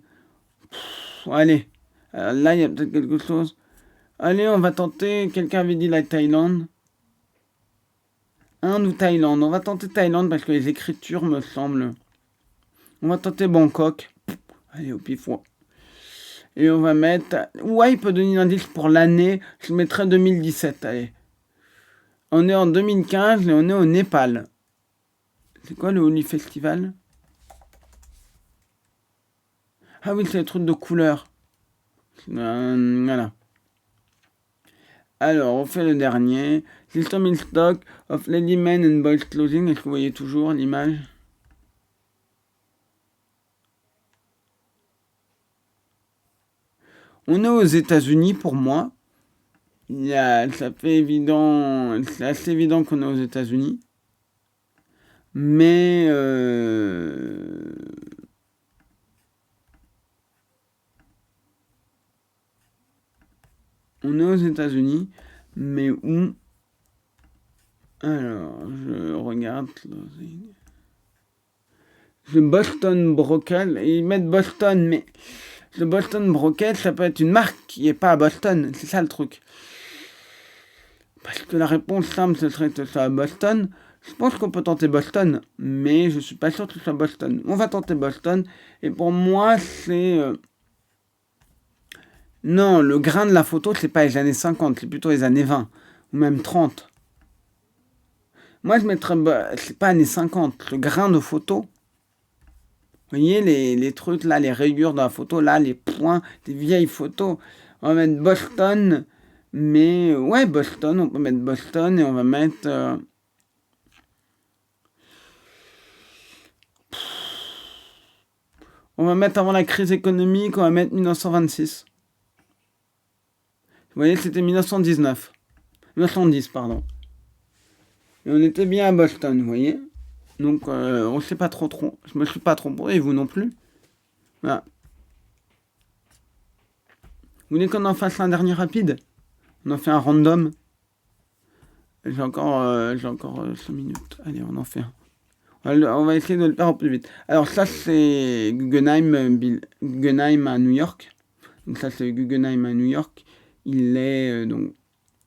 allez, là, il y a peut-être quelque chose. Allez, on va tenter. Quelqu'un avait dit la Thaïlande. Inde ou Thaïlande. On va tenter Thaïlande parce que les écritures me semblent... On va tenter Bangkok. Allez, au pifou. Et on va mettre... Ouais, il peut donner un indice pour l'année. Je mettrai 2017, allez. On est en 2015 et on est au Népal. C'est quoi le Holi Festival? Ah oui, c'est les trucs de couleurs. Voilà. Alors, on fait le dernier. System in stock of lady men and boys clothing. Est-ce que vous voyez toujours l'image? On est aux États-Unis pour moi. Ça fait évident, c'est assez évident qu'on est aux États-Unis. Mais on est aux États-Unis, mais où? Alors, je regarde. Le Boston Brocal, ils mettent Boston, mais le Boston Brocal, ça peut être une marque qui n'est pas à Boston, c'est ça le truc. Parce que la réponse simple, ce serait que ce soit à Boston. Je pense qu'on peut tenter Boston, mais je suis pas sûr que ce soit Boston. On va tenter Boston, et pour moi, c'est... Non, le grain de la photo, c'est pas les années 50, c'est plutôt les années 20, ou même 30. Moi, je mettrais... c'est pas années 50, le grain de photo. Vous voyez les trucs là, les rayures de la photo, là, les points, des vieilles photos. On va mettre Boston, mais... Ouais, Boston, on peut mettre Boston, et on va mettre... On va mettre avant la crise économique, on va mettre 1926. Vous voyez, c'était 1919. 1910, pardon. Et on était bien à Boston, vous voyez. Donc, on ne sait pas trop. Je me suis pas trompé, et vous non plus. Voilà. Vous voulez qu'on en fasse un dernier rapide? On en fait un random. J'ai encore 5 minutes. Allez, on en fait un. On va essayer de le faire au plus vite. Alors ça, c'est Guggenheim à New York. Donc ça, c'est Guggenheim à New York. Il est donc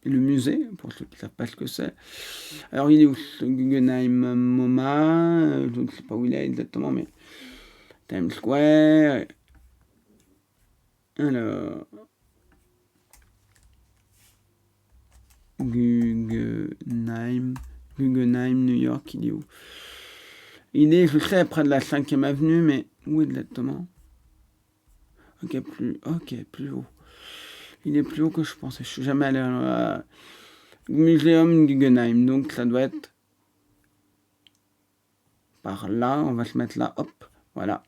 le musée, pour ceux qui ne savent pas ce que c'est. Alors, il est où ce Guggenheim MoMA? Je ne sais pas où il est exactement, mais Times Square. Alors, Guggenheim, New York, il est où? Il est, je sais, près de la 5e avenue, mais où exactement? Ok, plus haut. Il est plus haut que je pensais. Je suis jamais allé à Muséum Guggenheim, donc ça doit être par là. On va se mettre là, hop, voilà.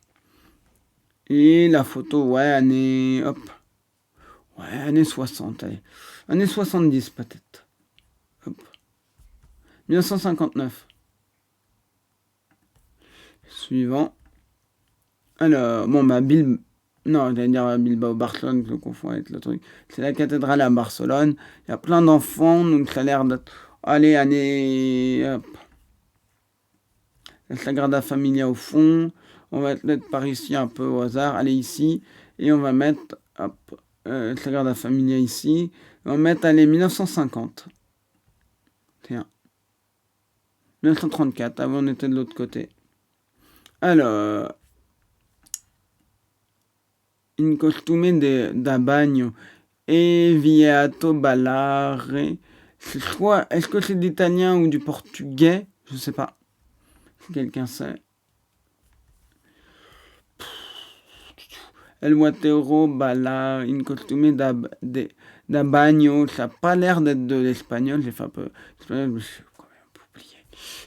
Et la photo, ouais, hop. Ouais, années 60, allez. Années 70 peut-être. Hop. 1959. Suivant. Alors, bon, bah, non, j'allais dire Bilbao, Barcelone, je confonds avec le truc. C'est la cathédrale à Barcelone. Il y a plein d'enfants, donc ça a l'air d'être. Allez, année. Hop. La Sagrada Familia au fond. On va mettre par ici un peu au hasard. Allez, ici. Et on va mettre. Hop. Sagrada Familia ici. On va mettre, allez, 1950. Tiens. 1934. Avant, on était de l'autre côté. Alors. In costume da bagno e viato ballare. Est-ce que c'est d'italien ou du portugais? Je sais pas. Si quelqu'un sait. El Guatero balla in costume da bagno. Ça n'a pas l'air d'être de l'espagnol. J'ai fait un peu. L'espagnol, je quand même oublié.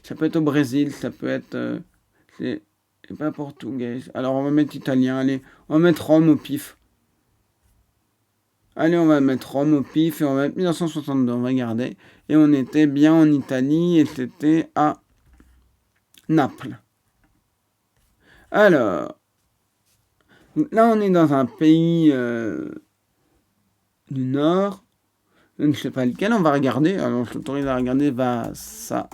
Ça peut être au Brésil, ça peut être. C'est pas portugais. Alors on va mettre italien. Allez, on va mettre Rome au pif. Allez, on va mettre Rome au pif et on va mettre 1962. On va regarder. Et on était bien en Italie et c'était à Naples. Alors, là on est dans un pays du Nord. Je ne sais pas lequel. On va regarder. Alors je t'autorise à regarder Vaasa.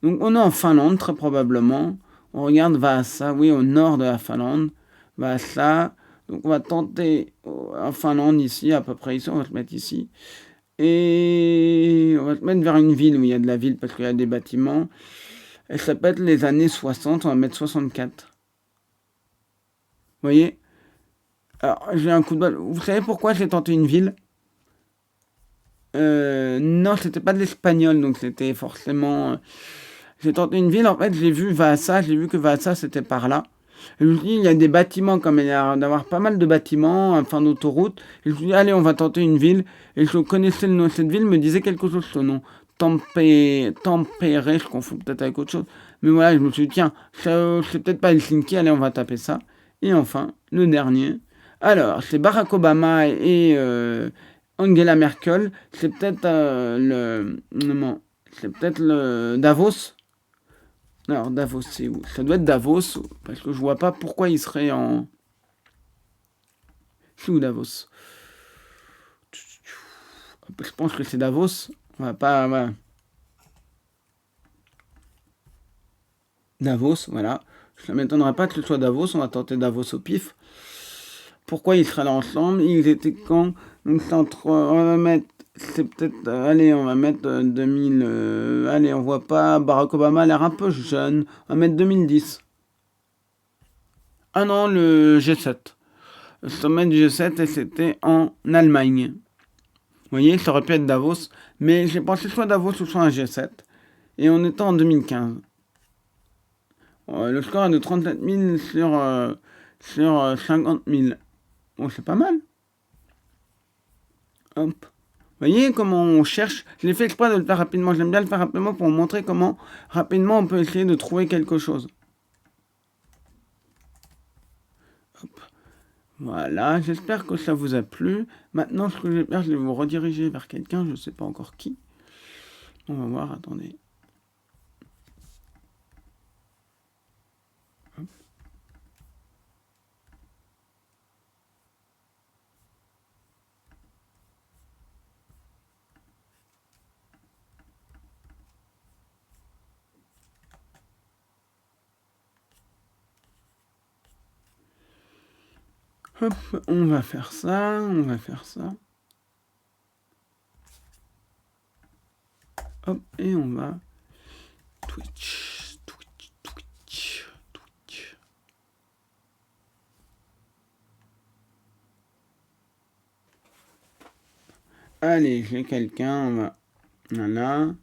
Donc on est en Finlande très probablement. On regarde Vaasa, oui, au nord de la Finlande. Vaasa. Donc on va tenter en Finlande ici, à peu près ici. On va se mettre ici. Et on va se mettre vers une ville où il y a de la ville parce qu'il y a des bâtiments. Et ça peut être les années 60, on va mettre 64. Vous voyez? Alors, j'ai un coup de balle. Vous savez pourquoi j'ai tenté une ville? Non, c'était pas de l'espagnol, donc c'était forcément. J'ai tenté une ville, en fait, j'ai vu Vaasa, j'ai vu que Vaasa c'était par là. Et je me suis dit, il y a des bâtiments, comme il y a d'avoir pas mal de bâtiments, en fin d'autoroute. Et je me suis dit, allez, on va tenter une ville. Et je connaissais le nom de cette ville, me disait quelque chose ce nom. Tampere, je confonds peut-être avec autre chose. Mais voilà, je me suis dit, tiens, c'est peut-être pas Helsinki, allez, on va taper ça. Et enfin, le dernier. Alors, c'est Barack Obama et Angela Merkel. C'est peut-être non, c'est peut-être le Davos. Alors, Davos, c'est où? Ça doit être Davos, parce que je vois pas pourquoi il serait en. C'est où Davos? Je pense que c'est Davos. On va pas. Voilà. Davos, voilà. Ça ne m'étonnerait pas que ce soit Davos. On va tenter Davos au pif. Pourquoi ils seraient là ensemble? Ils étaient quand? Donc, c'est entre. On va mettre. C'est peut-être. Allez, on va mettre 2000. Allez, on voit pas. Barack Obama a l'air un peu jeune. On va mettre 2010. Ah non, le G7. Le sommet du G7 et c'était en Allemagne. Vous voyez, ça aurait pu être Davos, mais j'ai pensé soit Davos ou soit un G7. Et on était en 2015. Le score est de 37 000 sur 50 000. Bon, c'est pas mal. Hop. Vous voyez comment on cherche. Je l'ai fait exprès de le faire rapidement. J'aime bien le faire rapidement pour vous montrer comment rapidement on peut essayer de trouver quelque chose. Hop. Voilà, j'espère que ça vous a plu. Maintenant, ce que je vais faire, je vais vous rediriger vers quelqu'un, je ne sais pas encore qui. On va voir, attendez. Hop, on va faire ça, on va faire ça. Hop, et on va Twitch, Twitch, Twitch, Twitch. Allez, j'ai quelqu'un, on va... Voilà.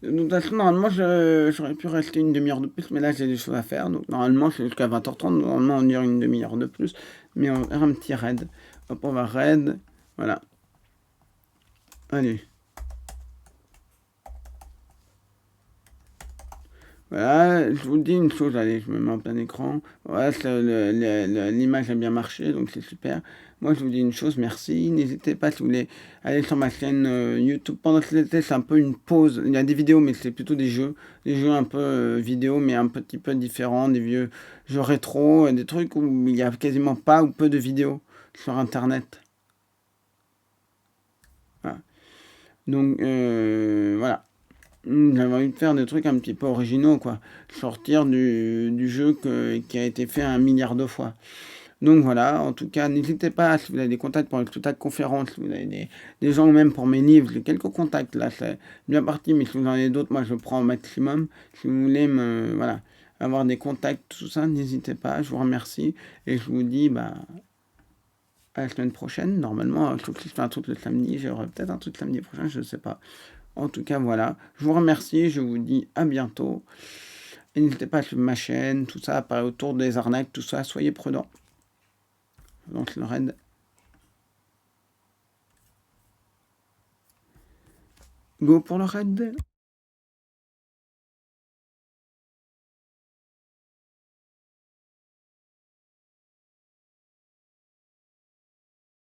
De toute façon, normalement, j'aurais pu rester une demi-heure de plus, mais là, j'ai des choses à faire. Donc, normalement, c'est jusqu'à 20h30. Normalement, on dirait une demi-heure de plus. Mais on va faire un petit raid. Hop, on va raid. Voilà. Allez. Voilà, je vous dis une chose, allez, je me mets en plein écran. Voilà, l'image a bien marché, donc c'est super. Moi, je vous dis une chose, merci. N'hésitez pas, si vous voulez, aller sur ma chaîne YouTube. Pendant que l'été, c'est un peu une pause. Il y a des vidéos, mais c'est plutôt des jeux. Des jeux un peu vidéo, mais un petit peu différents. Des vieux jeux rétro, des trucs où il n'y a quasiment pas ou peu de vidéos sur Internet. Voilà. Donc, voilà. J'avais envie de faire des trucs un petit peu originaux, quoi. Sortir du jeu qui a été fait 1 milliard de fois. Donc voilà, en tout cas, n'hésitez pas, si vous avez des contacts pour toute la conférence, si vous avez des gens même pour mes livres, j'ai quelques contacts là, c'est bien parti, mais si vous en avez d'autres, moi je prends au maximum. Si vous voulez voilà, avoir des contacts, tout ça, n'hésitez pas, je vous remercie. Et je vous dis, bah, à la semaine prochaine. Normalement, je trouve que si je fais un truc le samedi, j'aurai peut-être un truc samedi prochain, je ne sais pas. En tout cas, voilà. Je vous remercie. Je vous dis à bientôt. Et n'hésitez pas à suivre ma chaîne. Tout ça apparaît autour des arnaques. Tout ça, soyez prudents. Donc, le raid. Go pour le raid.